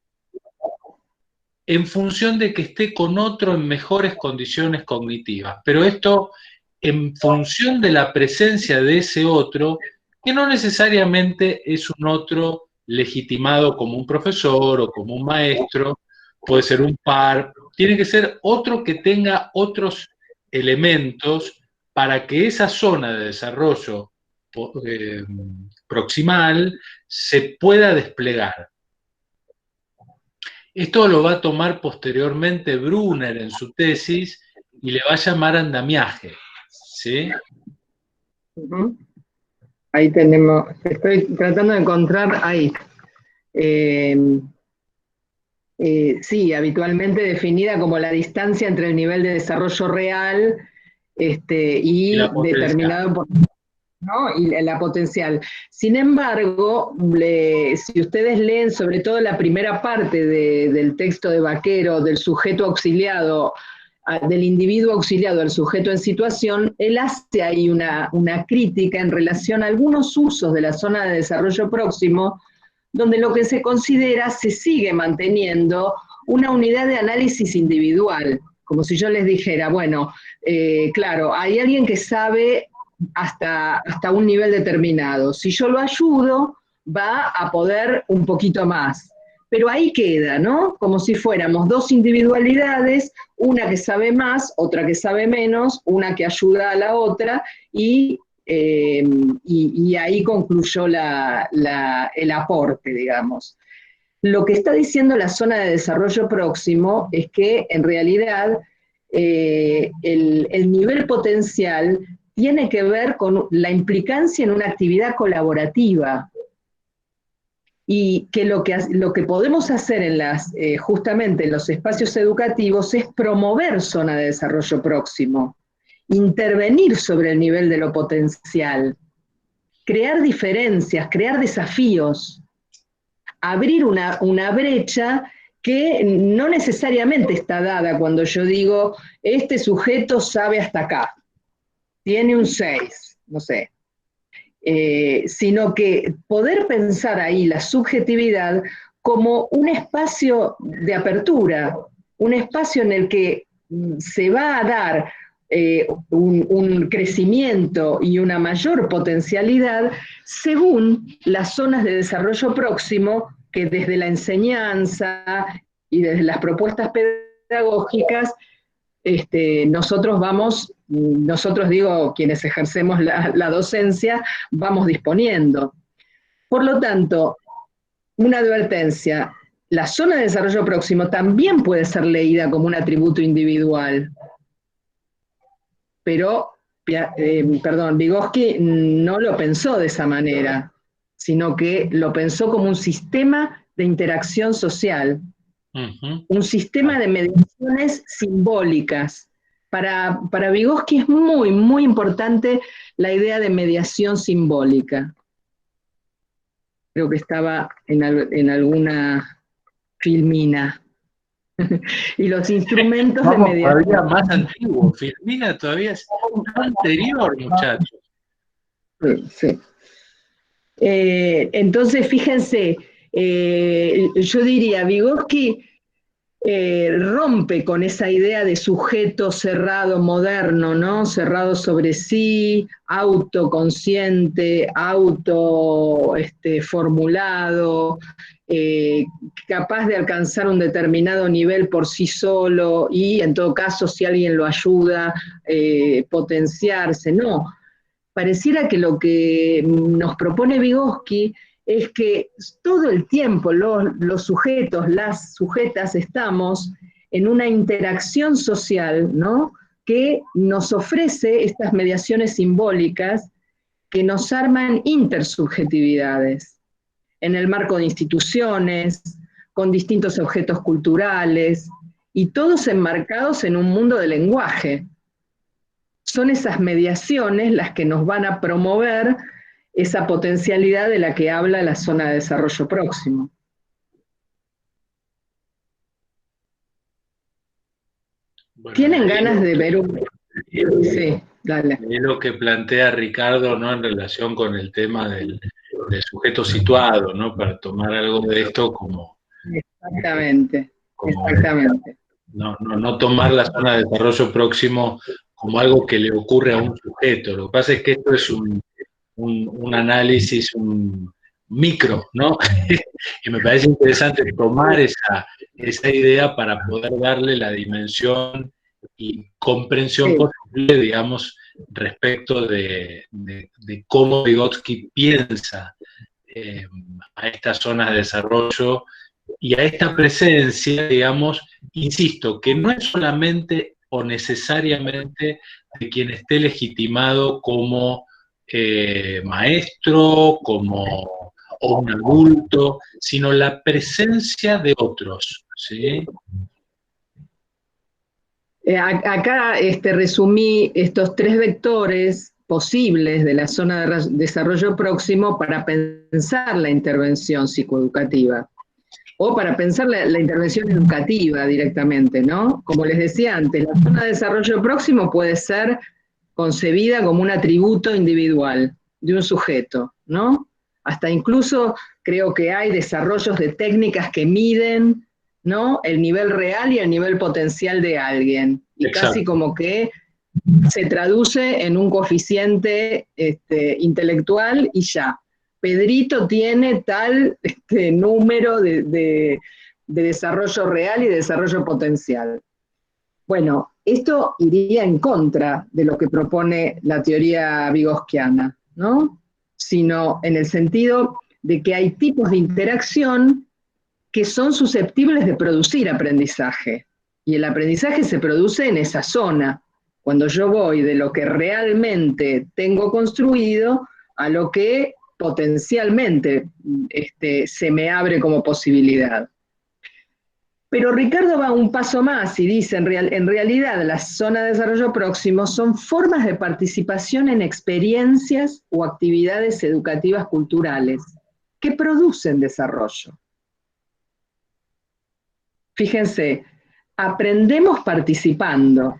en función de que esté con otro en mejores condiciones cognitivas. Pero esto en función de la presencia de ese otro, que no necesariamente es un otro legitimado como un profesor o como un maestro, puede ser un par, tiene que ser otro que tenga otros elementos para que esa zona de desarrollo proximal se pueda desplegar. Esto lo va a tomar posteriormente Brunner en su tesis y le va a llamar andamiaje, ¿sí? Ahí tenemos, estoy tratando de encontrar ahí. Sí, habitualmente definida como la distancia entre el nivel de desarrollo real y determinado por... ¿no? Y la potencial. Sin embargo, si ustedes leen sobre todo la primera parte del texto de Vaquero, del sujeto auxiliado, del individuo auxiliado al sujeto en situación, él hace ahí una crítica en relación a algunos usos de la zona de desarrollo próximo, donde lo que se considera se sigue manteniendo una unidad de análisis individual, como si yo les dijera, bueno, claro, hay alguien que sabe hasta un nivel determinado. Si yo lo ayudo, va a poder un poquito más. Pero ahí queda, ¿no? Como si fuéramos dos individualidades, una que sabe más, otra que sabe menos, una que ayuda a la otra, y ahí concluyó el aporte, digamos. Lo que está diciendo la zona de desarrollo próximo es que, en realidad, el nivel potencial tiene que ver con la implicancia en una actividad colaborativa, y que lo que podemos hacer justamente en los espacios educativos es promover zona de desarrollo próximo, intervenir sobre el nivel de lo potencial, crear diferencias, crear desafíos, abrir una brecha que no necesariamente está dada cuando yo digo, este sujeto sabe hasta acá, tiene un 6, no sé. Sino que poder pensar ahí la subjetividad como un espacio de apertura, un espacio en el que se va a dar un crecimiento y una mayor potencialidad según las zonas de desarrollo próximo que desde la enseñanza y desde las propuestas pedagógicas nosotros digo, quienes ejercemos la docencia, vamos disponiendo. Por lo tanto, una advertencia, la zona de desarrollo próximo también puede ser leída como un atributo individual, pero, Vygotsky no lo pensó de esa manera, sino que lo pensó como un sistema de interacción social, un sistema de mediaciones simbólicas. Para Vygotsky es muy, muy importante la idea de mediación simbólica. Creo que estaba en alguna filmina. Y los instrumentos de mediación. Todavía más antiguo, filmina todavía es anterior, muchachos. Sí. Entonces, fíjense, yo diría, Vygotsky rompe con esa idea de sujeto cerrado moderno, ¿no? Cerrado sobre sí, autoconsciente, formulado, capaz de alcanzar un determinado nivel por sí solo y, en todo caso, si alguien lo ayuda, potenciarse. No, pareciera que lo que nos propone Vygotsky es que todo el tiempo los sujetos, las sujetas, estamos en una interacción social, ¿no?, que nos ofrece estas mediaciones simbólicas que nos arman intersubjetividades en el marco de instituciones, con distintos objetos culturales, y todos enmarcados en un mundo de lenguaje. Son esas mediaciones las que nos van a promover esa potencialidad de la que habla la zona de desarrollo próximo. Bueno, ¿tienen ganas de ver un...? Sí, dale. Es lo que plantea Ricardo, ¿no?, en relación con el tema del sujeto situado, ¿no?, para tomar algo de esto como... Exactamente, exactamente. No tomar la zona de desarrollo próximo como algo que le ocurre a un sujeto. Lo que pasa es que esto es un análisis, un micro, ¿no? Y me parece interesante tomar esa idea para poder darle la dimensión y comprensión posible, digamos, respecto de cómo Vygotsky piensa a estas zonas de desarrollo y a esta presencia, digamos, insisto, que no es solamente o necesariamente de quien esté legitimado como maestro, o un adulto, sino la presencia de otros, ¿sí? Acá resumí estos 3 vectores posibles de la zona de desarrollo próximo para pensar la intervención psicoeducativa, o para pensar la intervención educativa directamente, ¿no? Como les decía antes, la zona de desarrollo próximo puede ser concebida como un atributo individual de un sujeto, ¿no? Hasta incluso creo que hay desarrollos de técnicas que miden ¿no? El nivel real y el nivel potencial de alguien. Y Exacto. casi como que se traduce en un coeficiente intelectual y ya. Pedrito tiene tal número de desarrollo real y de desarrollo potencial. Bueno, esto iría en contra de lo que propone la teoría vygotsquiana, ¿no? Sino en el sentido de que hay tipos de interacción que son susceptibles de producir aprendizaje. Y el aprendizaje se produce en esa zona, cuando yo voy de lo que realmente tengo construido a lo que potencialmente se me abre como posibilidad. Pero Ricardo va un paso más y dice, en realidad las zonas de desarrollo próximo son formas de participación en experiencias o actividades educativas culturales que producen desarrollo. Fíjense, aprendemos participando.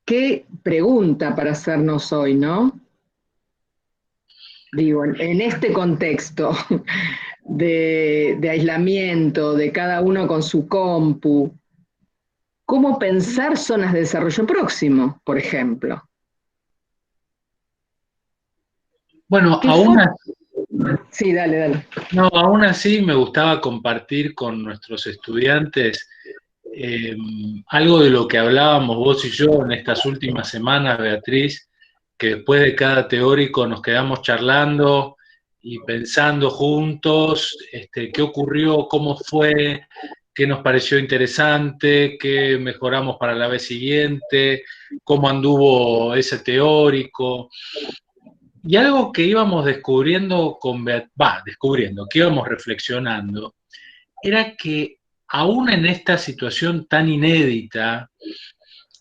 Qué pregunta para hacernos hoy, ¿no? Digo, en este contexto de aislamiento, de cada uno con su compu, ¿cómo pensar zonas de desarrollo próximo, por ejemplo? Bueno, Sí, dale. No, aún así me gustaba compartir con nuestros estudiantes algo de lo que hablábamos vos y yo en estas últimas semanas, Beatriz, que después de cada teórico nos quedamos charlando y pensando juntos qué ocurrió, cómo fue, qué nos pareció interesante, qué mejoramos para la vez siguiente, cómo anduvo ese teórico. Y algo que íbamos descubriendo que íbamos reflexionando, era que aún en esta situación tan inédita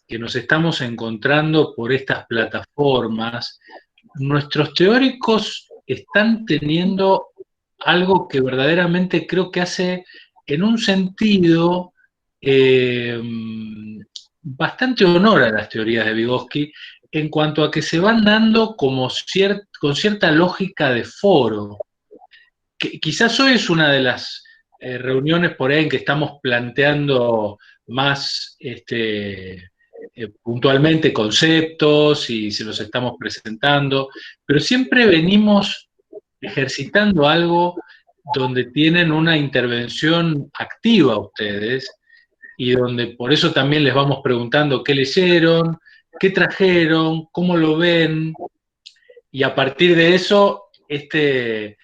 que nos estamos encontrando por estas plataformas, nuestros teóricos están teniendo algo que verdaderamente creo que hace, en un sentido, eh, bastante honor a las teorías de Vygotsky, en cuanto a que se van dando como con cierta lógica de foro. Que quizás hoy es una de las reuniones por ahí en que estamos planteando más puntualmente conceptos y se los estamos presentando, pero siempre venimos ejercitando algo donde tienen una intervención activa ustedes y donde por eso también les vamos preguntando qué leyeron, qué trajeron, cómo lo ven, y a partir de eso, este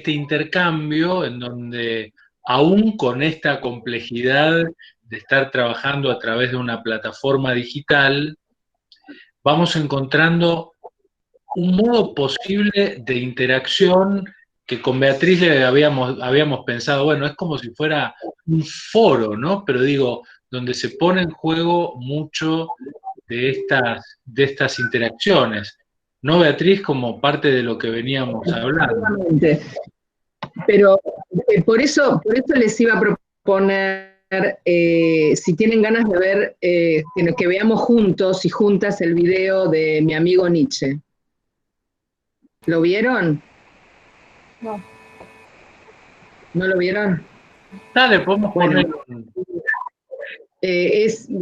intercambio en donde aún con esta complejidad de estar trabajando a través de una plataforma digital, vamos encontrando un modo posible de interacción que con Beatriz le habíamos pensado, bueno, es como si fuera un foro, ¿no? Pero digo, donde se pone en juego mucho de estas interacciones. ¿No, Beatriz? Como parte de lo que veníamos hablando. Seguramente. Pero por eso les iba a proponer, si tienen ganas de ver, que veamos juntos y juntas el video de mi amigo Nietzsche. ¿Lo vieron? No. ¿No lo vieron? Dale, podemos poner.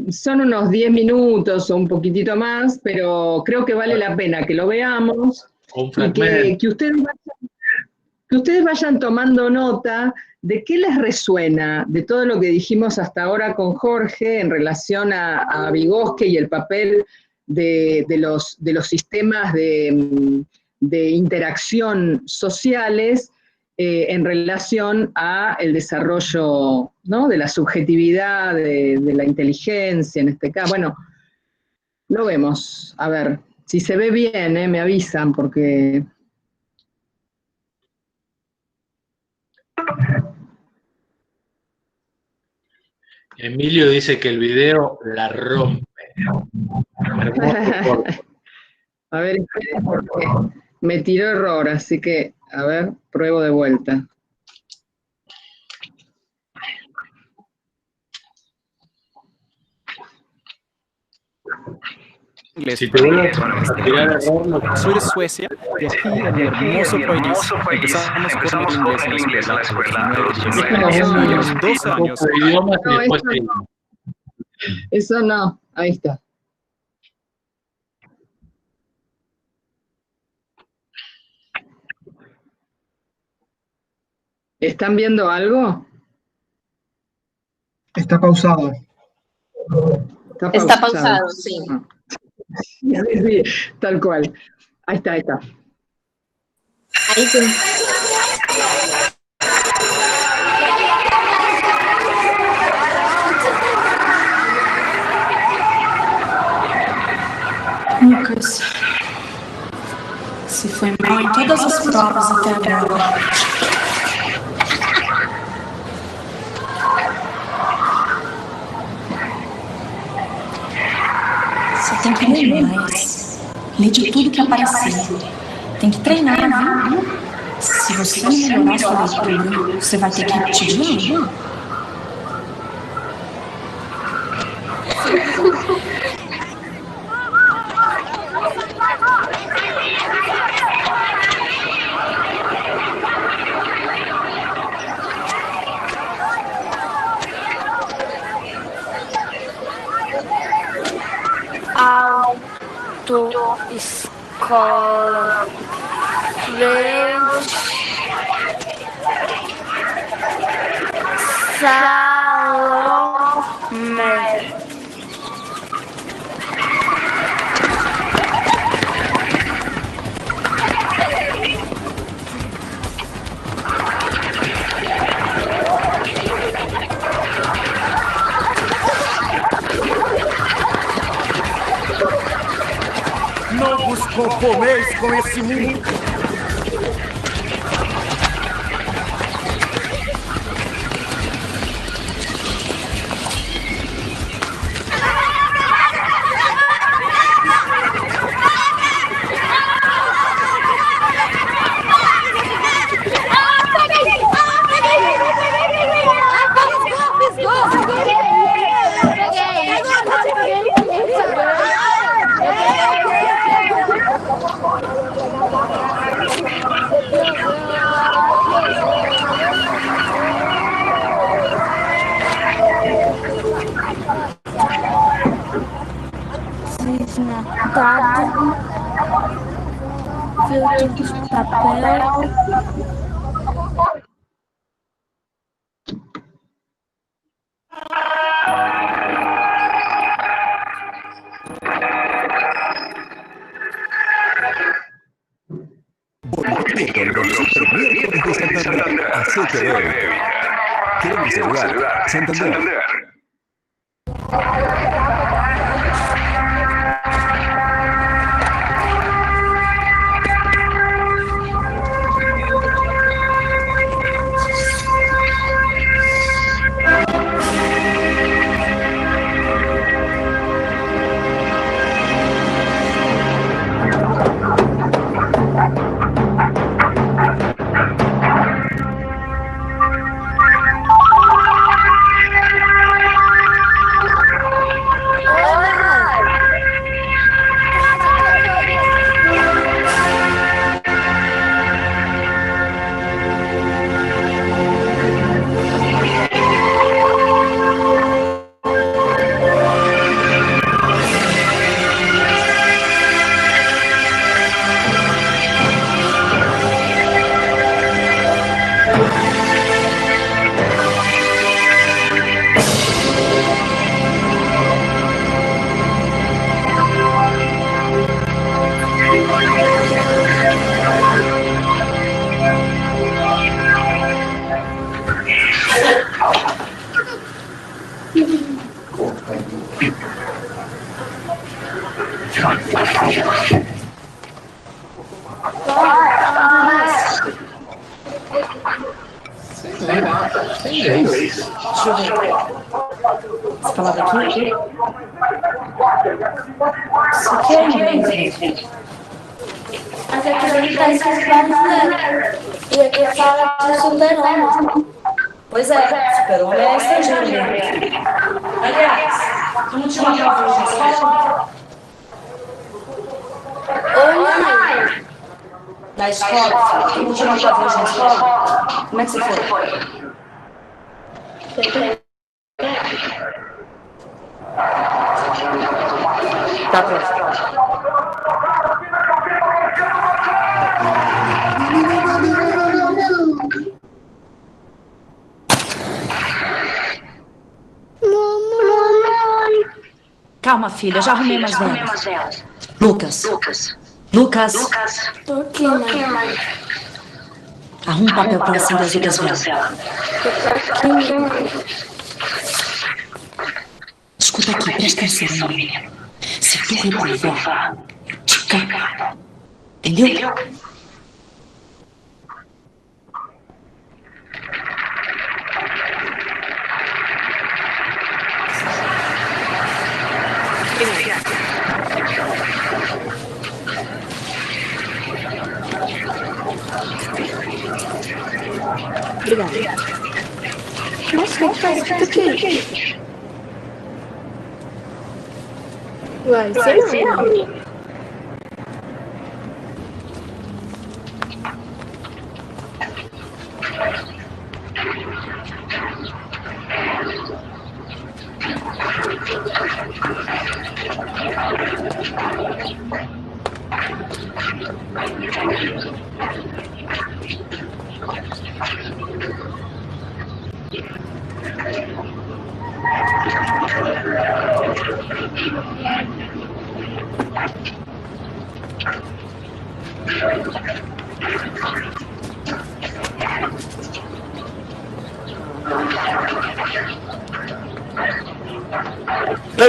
Son unos 10 minutos o un poquitito más, pero creo que vale la pena que lo veamos y que ustedes vayan tomando nota de qué les resuena de todo lo que dijimos hasta ahora con Jorge en relación a Vygotsky y el papel de los sistemas de interacción sociales en relación a el desarrollo, ¿no?, de la subjetividad, de la inteligencia en este caso. Bueno, lo vemos. A ver, si se ve bien, me avisan porque... Emilio dice que el video la rompe. A ver, esperen porque me tiró error, así que, a ver, pruebo de vuelta. inglés. Si te vuelvo a tirar error, Soy de Suecia, de aquí, en el hermoso país. Empezamos con el inglés en la escuela. A los 2 años. idiomas y No, después eso no. Eso no, ahí está. ¿Están viendo algo? Está pausado. Está pausado, sí. Sí, tal cual. Ahí está, ahí está. Ahí sí. Lucas, se foi mal em todas as provas até agora. Você tem que ler mais. Ler de tudo que aparecer. Tem que treinar, viu? Se você não melhorar sua leitura, você vai ter que repetir de novo. Escola frente Salomé. Não vos conformeis com esse mundo. Desnatado, filtro de papel. Queremos ayudar. Santander. Essa palavra aqui? Isso aqui é inglês. Mas aquilo ali tá escrito brasileiro. E aqui fala de super-homem. Pois é, super-homem é estrangeiro. Aliás, tu não tinha uma prova de escola? Da escola? Tem motivo de hoje na escola? Como é que você foi? Tá pronto. Calma, filha, já arrumei umas velas. Lucas. Por que, mãe? Arruma um papel para acender as outras velas. Escuta aqui, presta atenção, menina. Se tu reprovar, eu te cago. Entendeu? Obrigada. Nossa, o que faz isso aqui? Uai, sei não.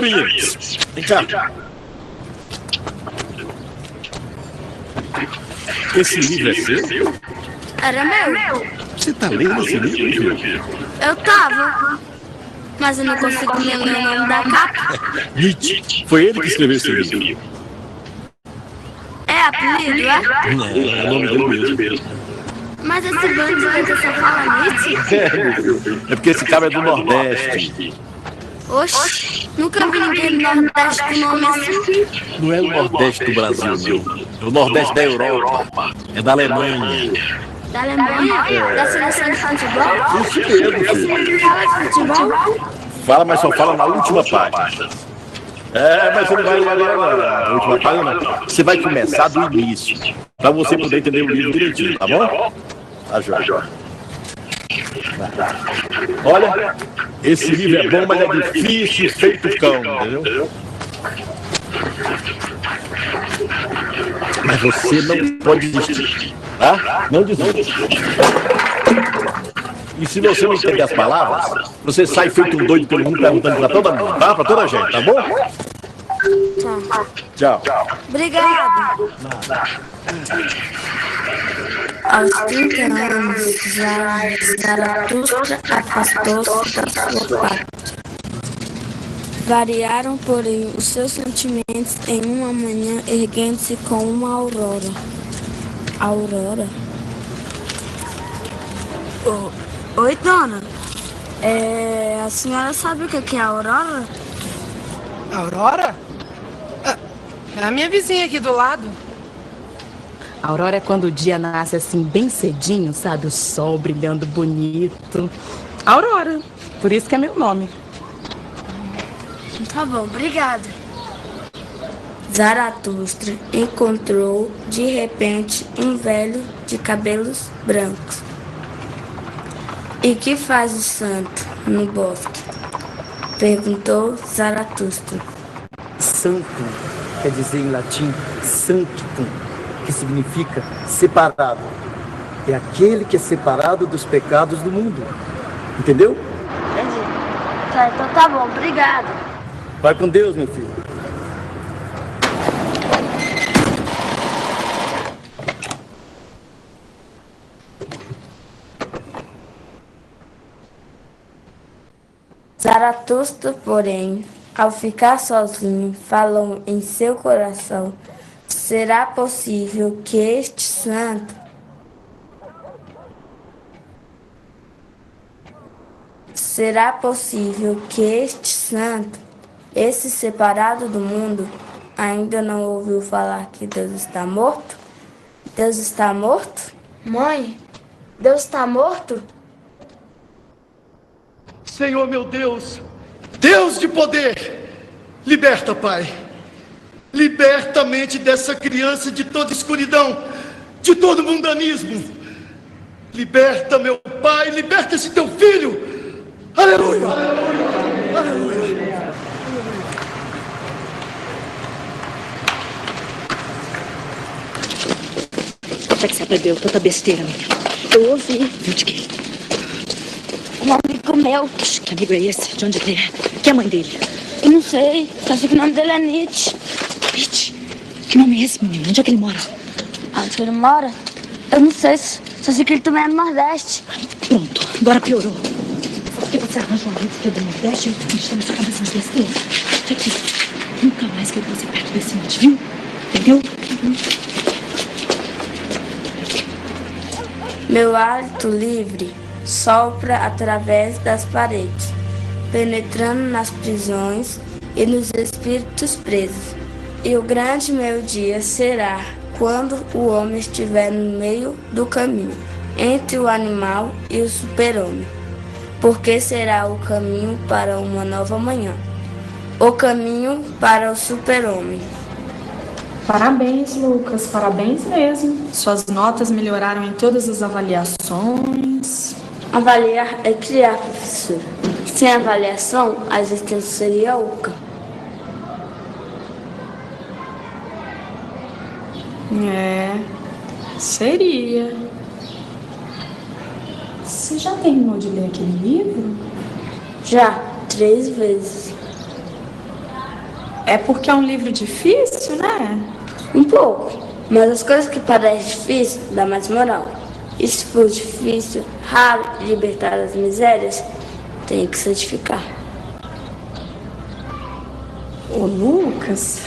Meninos, vem cá. Esse livro é seu? Era meu. Você tá lendo esse livro, filho? Eu tava. Mas eu não consigo ler o nome da capa. Nietzsche. Foi ele que escreveu esse livro. É apelido, é? Não, é o nome dele mesmo. Mas esse bando de letra só fala Nietzsche? É porque esse cara é do Nordeste. Oxi, nunca vi ninguém do Nordeste com nome assim. Não é o Nordeste do Brasil, não. É o Nordeste da Europa. É da Alemanha. Da Alemanha? É. Da seleção de futebol? Isso mesmo, Esse filho. livro fala de futebol? Fala, mas só fala na última página. É, mas você não vai ler agora na última página, não. Você vai começar do início, pra você poder entender o livro direitinho, tá bom? Tá, Jorge. Olha, esse livro é bom, mas é difícil feito cão, entendeu? Mas você não pode desistir, tá? Não desista. E se você não entender as palavras, você sai feito um doido pelo mundo perguntando pra todo mundo, tá? Pra toda a gente, tá bom? Tchau. Tchau. Obrigado. Aos 30 anos, Zaratustra afastou-se da sua pátria. Variaram, porém, os seus sentimentos em uma manhã, erguendo-se com uma aurora. Aurora? Oi, dona. A senhora sabe o que é aurora? Aurora? É a minha vizinha aqui do lado. A aurora é quando o dia nasce assim bem cedinho, sabe? O sol brilhando bonito. Aurora, por isso que é meu nome. Tá bom, obrigada. Zaratustra encontrou de repente um velho de cabelos brancos. E que faz o santo no bosque? Perguntou Zaratustra. Santo quer dizer em latim sanctum, que significa separado. É aquele que é separado dos pecados do mundo. Entendeu? Entendi. Tá, então tá bom, obrigado. Vai com Deus, meu filho. Zaratustra, porém, ao ficar sozinho, falou em seu coração: será possível que este santo esse separado do mundo, ainda não ouviu falar que Deus está morto? Deus está morto? Mãe, Deus está morto? Senhor meu Deus, Deus de poder, liberta, Pai. Liberta a mente dessa criança de toda escuridão, de todo mundanismo. Liberta, meu Pai, liberta esse teu filho. Aleluia! Aleluia! Aleluia! Onde é que você aprendeu tanta besteira, menina? Eu ouvi. De quê? Um amigo meu. Que amigo é esse? De onde ele é? Que é a mãe dele? Eu não sei, só sei que o nome dele é Nietzsche. Nietzsche? Que nome é esse, menino? Onde é que ele mora? Onde ele mora? Eu não sei, só sei que ele também é do Nordeste. Pronto, agora piorou. Porque você arranja uma vida que é do Nordeste e a gente tá na sua cabeça de besteira. Isso aqui. Nunca mais quero você perto desse monte, viu? Entendeu? Meu hálito livre sopra através das paredes, penetrando nas prisões e nos espíritos presos. E o grande meio-dia será quando o homem estiver no meio do caminho, entre o animal e o super-homem, porque será o caminho para uma nova manhã, o caminho para o super-homem. Parabéns, Lucas, parabéns mesmo. Suas notas melhoraram em todas as avaliações. Avaliar é criar, professor. Sem avaliação, a existência seria oca. É, seria. Você já terminou de ler aquele livro? Já, 3 vezes. É porque é um livro difícil, né? Um pouco, mas as coisas que parecem difíceis dá mais moral. E se for difícil, raro, libertar das misérias, tem que santificar. Ô, Lucas,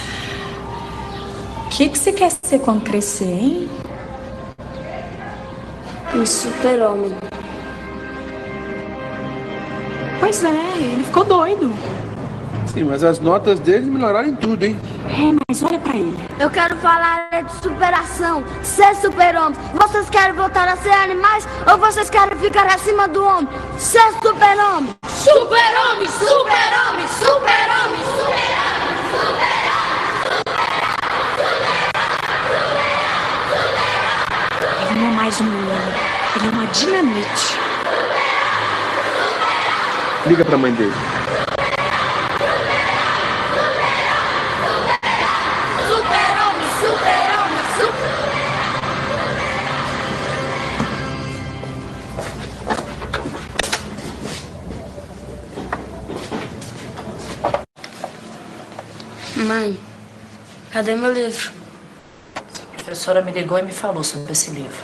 o que você quer ser quando crescer, hein? Um super-homem. Pois é, ele ficou doido. Sim, mas as notas dele melhoraram em tudo, hein? É, mas olha pra ele. Eu quero falar de superação, ser super-homem. Vocês querem voltar a ser animais ou vocês querem ficar acima do homem? Ser super-homem! Super-homem! Super-homem! Super-homem! Ele não é mais um menino, ele é uma dinamite. Liga pra mãe dele. Mãe, cadê meu livro? A professora me ligou e me falou sobre esse livro.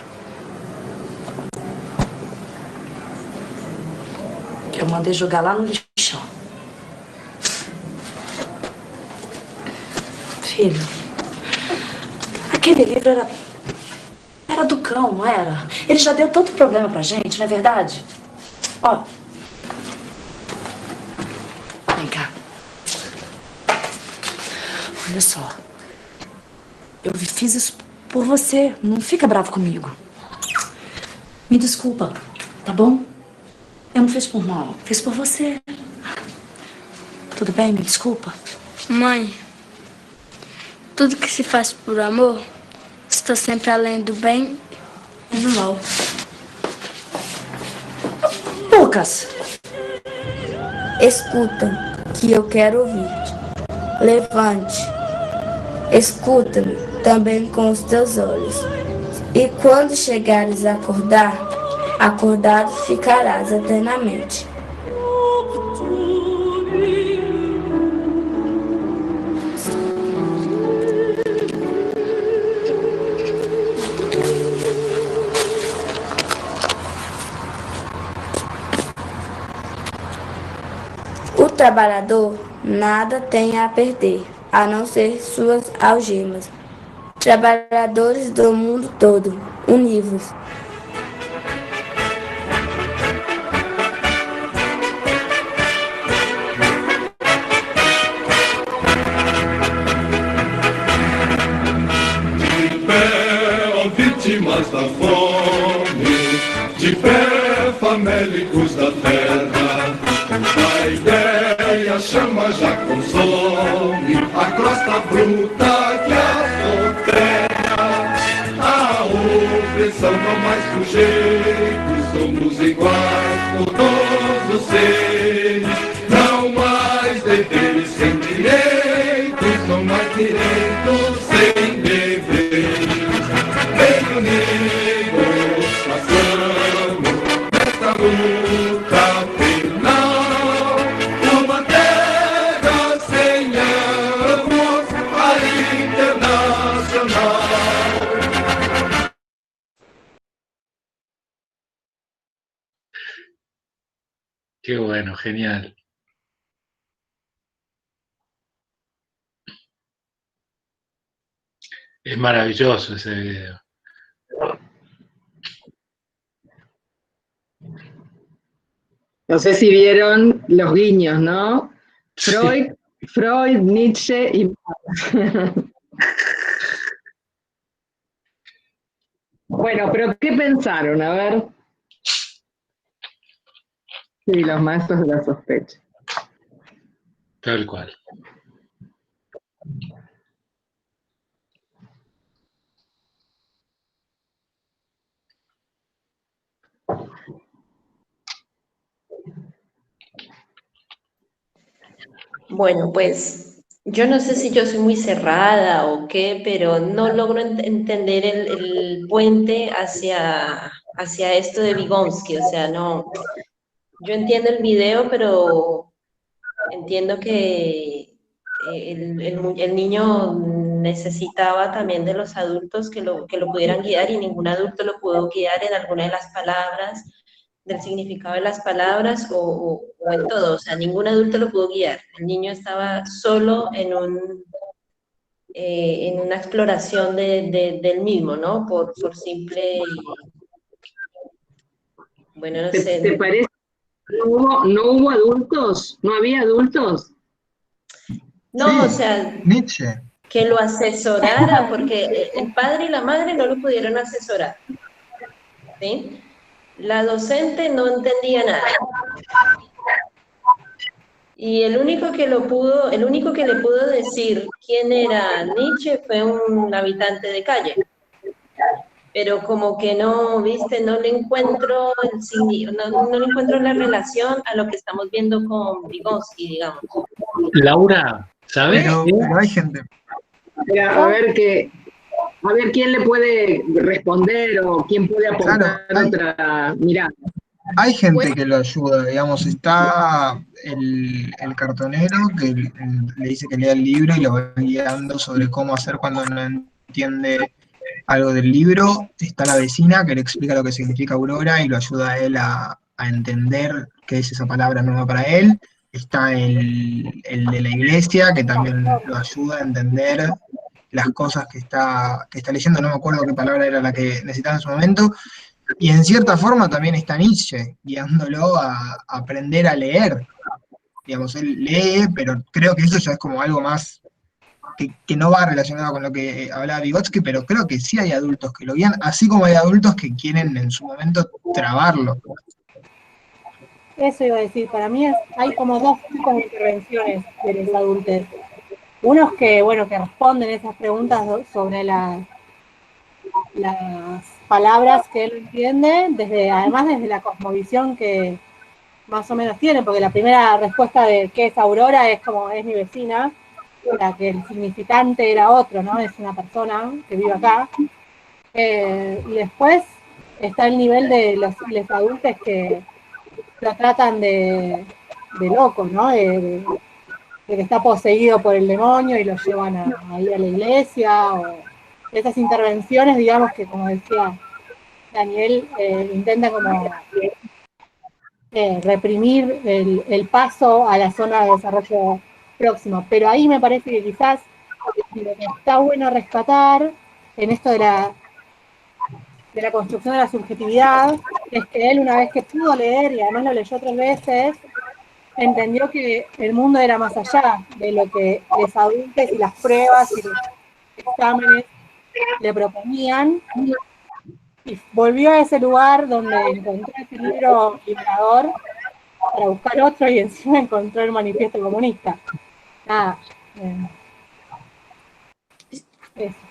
Eu mandei jogar lá no lixão. Filho, aquele livro era do cão, não era? Ele já deu tanto problema pra gente, não é verdade? Ó. Vem cá. Olha só. Eu fiz isso por você. Não fica bravo comigo. Me desculpa, tá bom? Eu não fiz por mal. Fiz por você. Tudo bem? Me desculpa. Mãe, tudo que se faz por amor está sempre além do bem e do mal. Lucas! Escuta, que eu quero ouvir. Levante. Escuta-me também com os teus olhos. E quando chegares a acordar, acordado ficarás eternamente. O trabalhador nada tem a perder, a não ser suas algemas. Trabalhadores do mundo todo, univos. De pé, ó nós da fome, de pé famélicos da terra. A ideia chama já consome a crosta bruta que assoterra. A opressão não mais sujeito, somos iguais por todos os seres. Não mais deveres sem direitos, não mais direitos sem deveres. Bem unidos passamos nesta luta penal. Uma terra sem ambos, a internacional. Qué bueno, genial. Es maravilloso ese video. No sé si vieron los guiños, ¿no? Freud, Nietzsche y Marx. Bueno, pero ¿qué pensaron? A ver. Sí, los maestros de la sospecha. Tal cual. Bueno, pues yo no sé si yo soy muy cerrada o qué, pero no logro entender el puente hacia esto de Vygotsky. O sea, no, yo entiendo el video, pero entiendo que el niño necesitaba también de los adultos que lo pudieran guiar, y ningún adulto lo pudo guiar en alguna de las palabras, del significado de las palabras o en todo. O sea, ningún adulto lo pudo guiar. El niño estaba solo en una exploración del mismo, ¿no? Por simple... Bueno, no sé. ¿Te parece? ¿No hubo adultos? ¿No había adultos? No, Sí, o sea, Nietzsche. que lo asesorara, porque el padre y la madre no lo pudieron asesorar, ¿sí? La docente no entendía nada. Y el único que le pudo decir quién era Nietzsche fue un habitante de calle. Pero como que no, viste, no le encuentro no le encuentro la relación a lo que estamos viendo con Vygotsky, digamos. Laura, ¿sabes? Pero hay gente. A ver quién le puede responder o quién puede aportar otra mirada. Hay gente que lo ayuda, digamos, está el cartonero que le dice que lea el libro y lo va guiando sobre cómo hacer cuando no entiende algo del libro. Está la vecina que le explica lo que significa aurora y lo ayuda a él a entender qué es esa palabra nueva para él. Está el de la iglesia que también lo ayuda a entender las cosas que está leyendo. No me acuerdo qué palabra era la que necesitaba en su momento. Y en cierta forma también está Nietzsche, guiándolo a aprender a leer. Digamos, él lee, pero creo que eso ya es como algo más que no va relacionado con lo que hablaba Vygotsky, pero creo que sí hay adultos que lo guían, así como hay adultos que quieren en su momento trabarlo. Eso iba a decir, para mí hay como dos tipos de intervenciones de los adultos. Unos que responden esas preguntas sobre las palabras que él entiende, además desde la cosmovisión que más o menos tiene, porque la primera respuesta de qué es Aurora es mi vecina, la que el significante era otro, ¿no? Es una persona que vive acá. Y después está el nivel de los adultos que lo tratan de loco, ¿no? De que está poseído por el demonio y lo llevan ahí a la iglesia, o esas intervenciones, digamos, que como decía Daniel, intentan como reprimir el paso a la zona de desarrollo próximo. Pero ahí me parece que quizás lo que está bueno rescatar en esto de la construcción de la subjetividad es que él, una vez que pudo leer, y además lo leyó 3 veces, entendió que el mundo era más allá de lo que los adultos y las pruebas y los exámenes le proponían, y volvió a ese lugar donde encontró ese libro liberador para buscar otro y encima encontró el manifiesto comunista. Nada.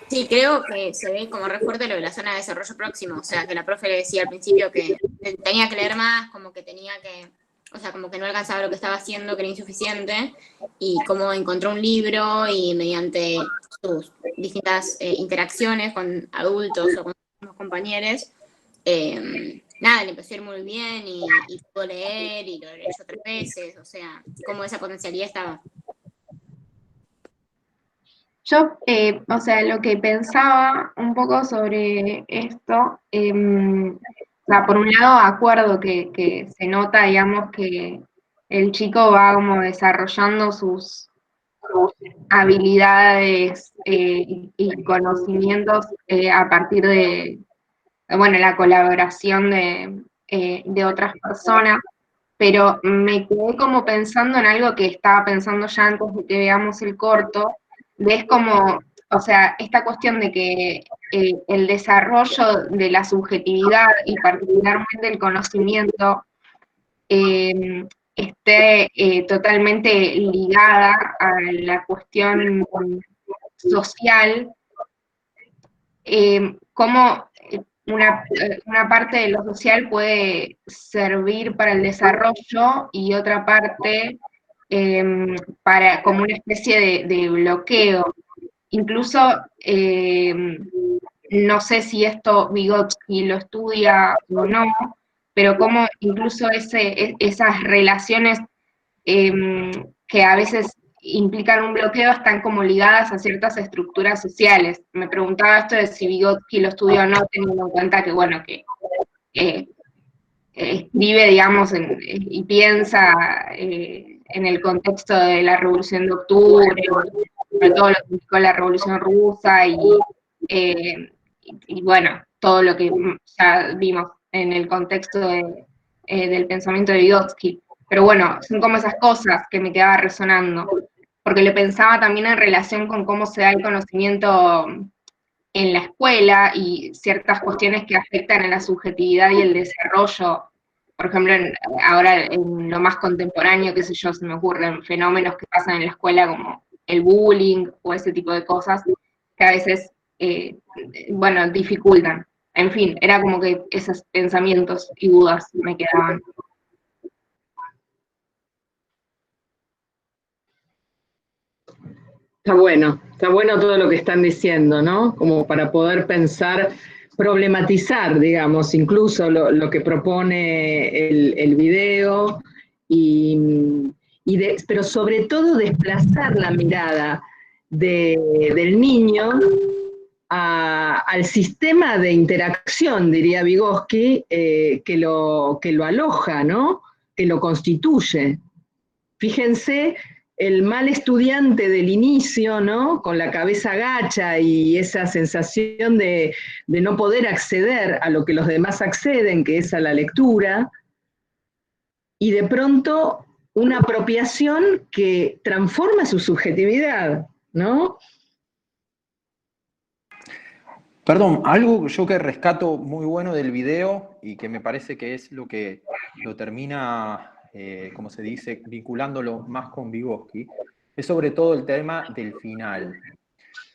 Sí, creo que se ve como re fuerte lo de la zona de desarrollo próximo, o sea, que la profe le decía al principio que tenía que leer más, como que tenía que, o sea, como que no alcanzaba lo que estaba haciendo, que era insuficiente, y cómo encontró un libro y mediante sus distintas interacciones con adultos o con sus compañeros, nada, le empezó a ir muy bien y pudo leer y lo leyó 3 veces, o sea, como esa potencialidad estaba. Yo, o sea, lo que pensaba un poco sobre esto, o sea, por un lado, acuerdo que se nota, digamos, que el chico va como desarrollando sus habilidades y conocimientos a partir de, bueno, la colaboración de otras personas, pero me quedé como pensando en algo que estaba pensando ya antes de que veamos el corto, es como, o sea, esta cuestión de que el desarrollo de la subjetividad y particularmente el conocimiento esté totalmente ligada a la cuestión social, cómo una parte de lo social puede servir para el desarrollo y otra parte como una especie de bloqueo. Incluso, no sé si esto Vygotsky lo estudia o no, pero cómo incluso esas relaciones que a veces implican un bloqueo están como ligadas a ciertas estructuras sociales. Me preguntaba esto de si Vygotsky lo estudia o no, teniendo en cuenta que, bueno, que escribe, digamos, y piensa en el contexto de la Revolución de Octubre, sobre todo lo que implicó la Revolución Rusa y bueno, todo lo que ya vimos en el contexto del pensamiento de Vygotsky. Pero bueno, son como esas cosas que me quedaba resonando, porque lo pensaba también en relación con cómo se da el conocimiento en la escuela y ciertas cuestiones que afectan a la subjetividad y el desarrollo. Por ejemplo, ahora en lo más contemporáneo, qué sé yo, se me ocurren fenómenos que pasan en la escuela como el bullying o ese tipo de cosas que a veces, bueno, dificultan. En fin, era como que esos pensamientos y dudas me quedaban. Está bueno todo lo que están diciendo, ¿no? Como para poder pensar, problematizar, digamos, incluso lo que propone el video, pero sobre todo desplazar la mirada del niño al sistema de interacción, diría Vygotsky, que lo aloja, ¿no? Que lo constituye. Fíjense el mal estudiante del inicio, ¿no? Con la cabeza gacha y esa sensación de no poder acceder a lo que los demás acceden, que es a la lectura, y de pronto una apropiación que transforma su subjetividad, ¿no? Perdón, algo yo que rescato muy bueno del video y que me parece que es lo que lo termina, como se dice, vinculándolo más con Vygotsky, es sobre todo el tema del final.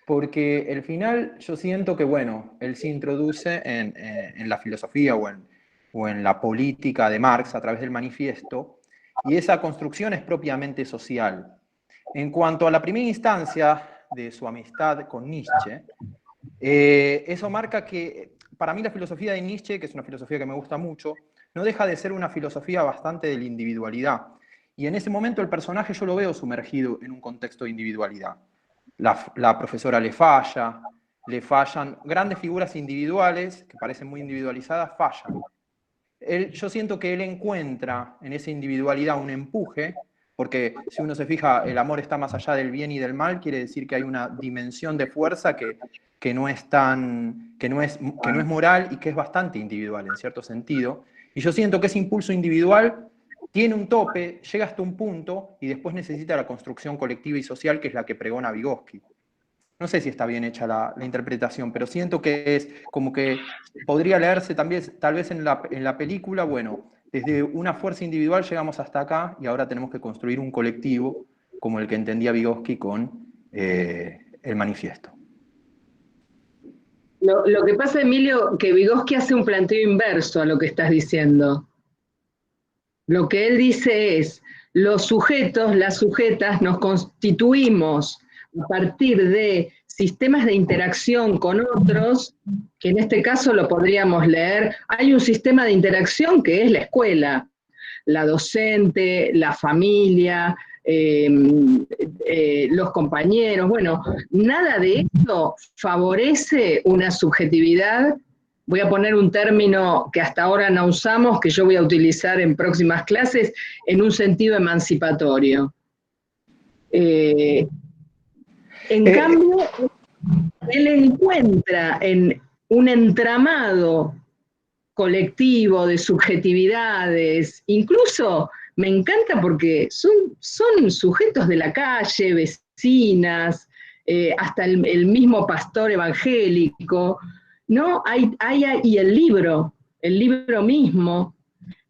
Porque el final yo siento que, bueno, él se introduce en la filosofía o en la política de Marx a través del manifiesto, y esa construcción es propiamente social. En cuanto a la primera instancia de su amistad con Nietzsche, eso marca que, para mí la filosofía de Nietzsche, que es una filosofía que me gusta mucho, no deja de ser una filosofía bastante de la individualidad. Y en ese momento el personaje yo lo veo sumergido en un contexto de individualidad. La profesora le fallan, grandes figuras individuales, que parecen muy individualizadas, fallan. Yo siento que él encuentra en esa individualidad un empuje, porque si uno se fija, el amor está más allá del bien y del mal, quiere decir que hay una dimensión de fuerza que no es moral y que es bastante individual en cierto sentido. Y yo siento que ese impulso individual tiene un tope, llega hasta un punto y después necesita la construcción colectiva y social, que es la que pregona Vygotsky. No sé si está bien hecha la interpretación, pero siento que es como que podría leerse también, tal vez en la película, bueno, desde una fuerza individual llegamos hasta acá y ahora tenemos que construir un colectivo como el que entendía Vygotsky con el manifiesto. Lo que pasa, Emilio, que Vygotsky hace un planteo inverso a lo que estás diciendo. Lo que él dice es, los sujetos, las sujetas, nos constituimos a partir de sistemas de interacción con otros, que en este caso lo podríamos leer, hay un sistema de interacción que es la escuela, la docente, la familia, los compañeros, bueno, nada de esto favorece una subjetividad. Voy a poner un término que hasta ahora no usamos, que yo voy a utilizar en próximas clases, en un sentido emancipatorio. En cambio, él encuentra en un entramado colectivo de subjetividades, incluso me encanta porque son sujetos de la calle, vecinas, hasta el mismo pastor evangélico, ¿no? Y el libro mismo,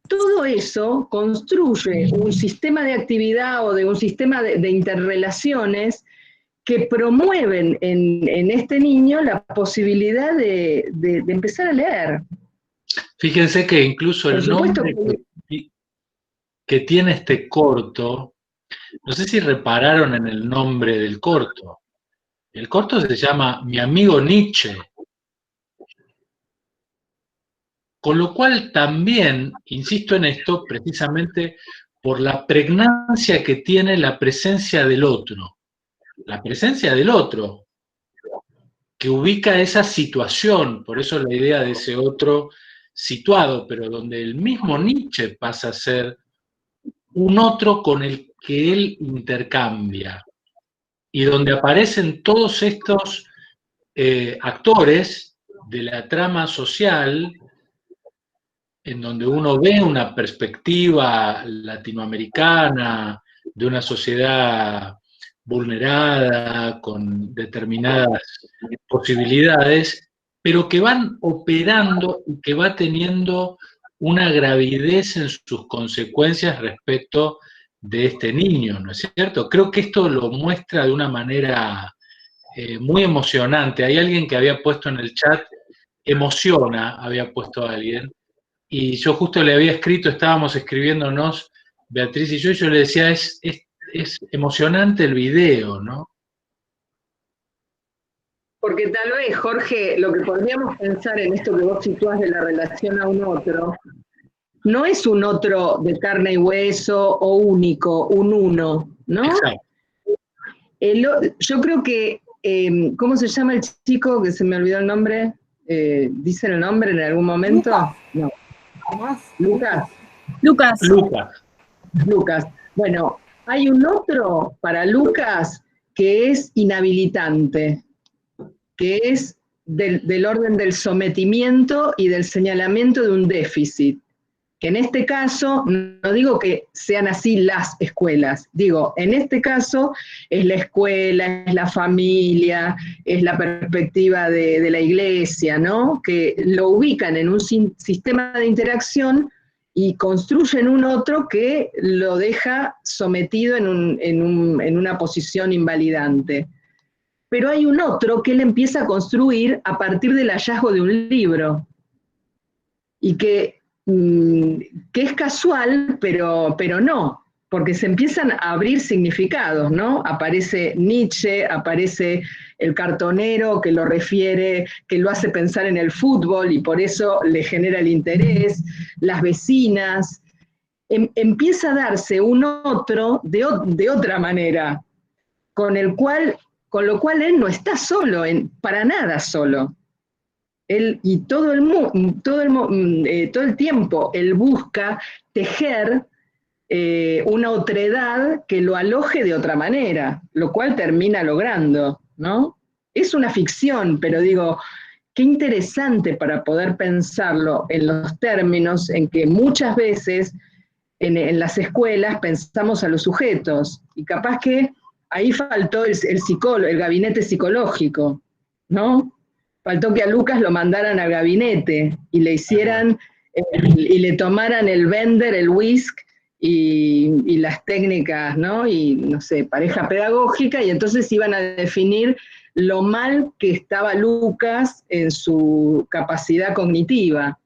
todo eso construye un sistema de actividad o de un sistema de interrelaciones que promueven en este niño la posibilidad de empezar a leer. Fíjense que incluso el nombre que tiene este corto, no sé si repararon en el nombre del corto. El corto se llama Mi amigo Nietzsche. Con lo cual también, insisto en esto, precisamente por la pregnancia que tiene la presencia del otro. La presencia del otro, que ubica esa situación, por eso la idea de ese otro situado, pero donde el mismo Nietzsche pasa a ser un otro con el que él intercambia, y donde aparecen todos estos actores de la trama social, en donde uno ve una perspectiva latinoamericana de una sociedad vulnerada, con determinadas posibilidades, pero que van operando y que va teniendo una gravidez en sus consecuencias respecto de este niño, ¿no es cierto? Creo que esto lo muestra de una manera muy emocionante. Hay alguien que había puesto en el chat, emociona, había puesto a alguien, y yo justo le había escrito, estábamos escribiéndonos, Beatriz y yo le decía, es emocionante el video, ¿no? Porque tal vez, Jorge, lo que podríamos pensar en esto que vos situás de la relación a un otro, no es un otro de carne y hueso o único, un uno, ¿no? Exacto. Yo creo que, ¿cómo se llama el chico que se me olvidó el nombre? ¿Dicen el nombre en algún momento? No. Lucas. Bueno, hay un otro para Lucas que es inhabilitante, que es del orden del sometimiento y del señalamiento de un déficit. Que en este caso, no digo que sean así las escuelas, digo, en este caso es la escuela, es la familia, es la perspectiva de la iglesia, ¿no? Que lo ubican en un sistema de interacción y construyen un otro que lo deja sometido en una posición invalidante. Pero hay un otro que él empieza a construir a partir del hallazgo de un libro, y que es casual, pero no, porque se empiezan a abrir significados, ¿no? Aparece Nietzsche, aparece el cartonero que lo refiere, que lo hace pensar en el fútbol y por eso le genera el interés, las vecinas, empieza a darse un otro de otra manera, con lo cual él no está solo, para nada solo. Él, y todo el tiempo, él busca tejer una otredad que lo aloje de otra manera, lo cual termina logrando, ¿no? Es una ficción, pero digo, qué interesante para poder pensarlo en los términos en que muchas veces en las escuelas pensamos a los sujetos, y capaz que ahí faltó el gabinete psicológico, ¿no? Faltó que a Lucas lo mandaran al gabinete y le hicieran, y le tomaran el Bender, el Whisk y las técnicas, ¿no? Y, no sé, pareja pedagógica, y entonces iban a definir lo mal que estaba Lucas en su capacidad cognitiva.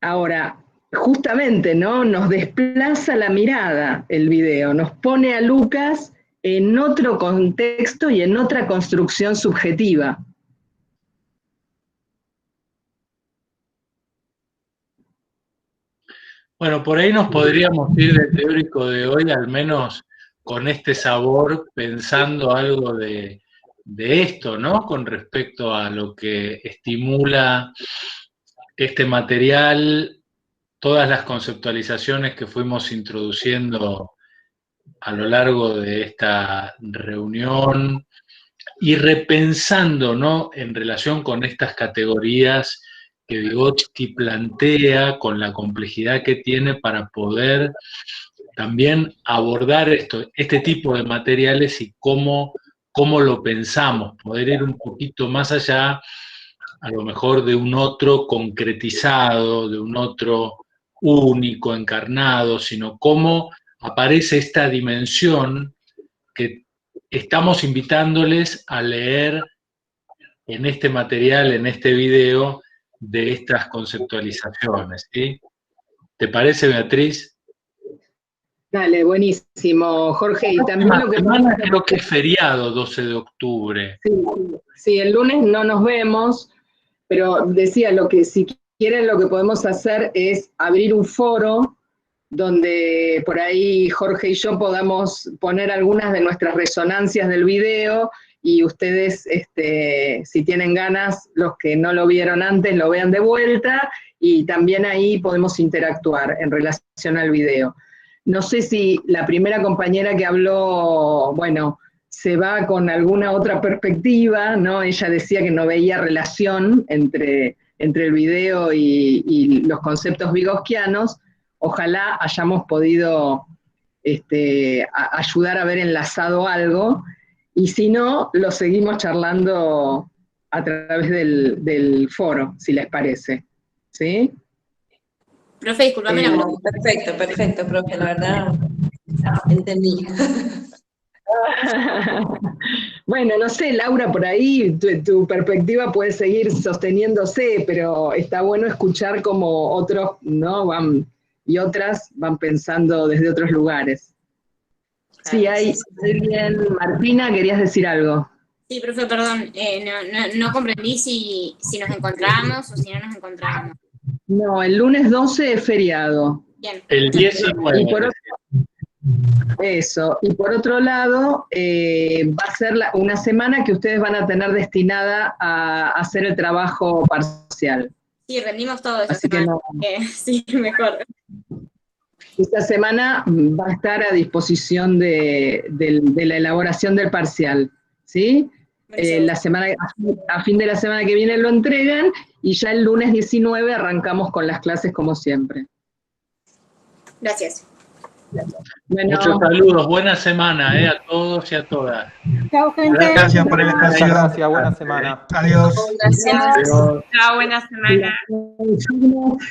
Ahora, justamente, ¿no? Nos desplaza la mirada el video, nos pone a Lucas en otro contexto y en otra construcción subjetiva. Bueno, por ahí nos podríamos ir del teórico de hoy, al menos con este sabor, pensando algo de esto, ¿no? Con respecto a lo que estimula este material, todas las conceptualizaciones que fuimos introduciendo a lo largo de esta reunión y repensando, ¿no? En relación con estas categorías que Vygotsky plantea, con la complejidad que tiene para poder también abordar este tipo de materiales y cómo lo pensamos, poder ir un poquito más allá, a lo mejor de un otro concretizado, de un otro único, encarnado, sino cómo aparece esta dimensión que estamos invitándoles a leer en este material, en este video, de estas conceptualizaciones, ¿sí? ¿Te parece, Beatriz? Dale, buenísimo, Jorge. Y también lo que creo que es feriado, 12 de octubre. Sí, el lunes no nos vemos, pero decía, si quieren lo que podemos hacer es abrir un foro donde por ahí Jorge y yo podamos poner algunas de nuestras resonancias del video, y ustedes, si tienen ganas, los que no lo vieron antes, lo vean de vuelta, y también ahí podemos interactuar en relación al video. No sé si la primera compañera que habló, bueno, se va con alguna otra perspectiva, ¿no? Ella decía que no veía relación entre el video y los conceptos vygotskianos. Ojalá hayamos podido ayudar a ver enlazado algo, y si no, lo seguimos charlando a través del foro, si les parece. ¿Sí? Profe, disculpame la pregunta. Perfecto, profe, la verdad, entendí. Bueno, no sé, Laura, por ahí tu perspectiva puede seguir sosteniéndose, pero está bueno escuchar cómo otros, ¿no? Y otras van pensando desde otros lugares. Sí, hay alguien. Martina, ¿querías decir algo? Sí, profe, perdón, no comprendí si nos encontrábamos o si no nos encontrábamos. No, el lunes 12 es feriado. Bien. El 19. Y por otro lado, va a ser una semana que ustedes van a tener destinada a hacer el trabajo parcial. Sí, rendimos todo esa Así semana. que Sí, mejor. Esta semana va a estar a disposición de la elaboración del parcial, ¿sí? A fin de la semana que viene lo entregan, y ya el lunes 19 arrancamos con las clases como siempre. Gracias. Bueno, muchos saludos, buena semana a todos y a todas. Chao, gente. Gracias por el espacio. Gracias, buena semana. Adiós. Gracias. Chao, buena semana.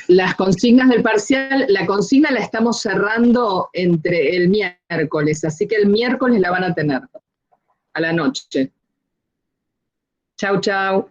Las consignas del parcial, la consigna la estamos cerrando entre el miércoles, así que el miércoles la van a tener a la noche. Chau, chau.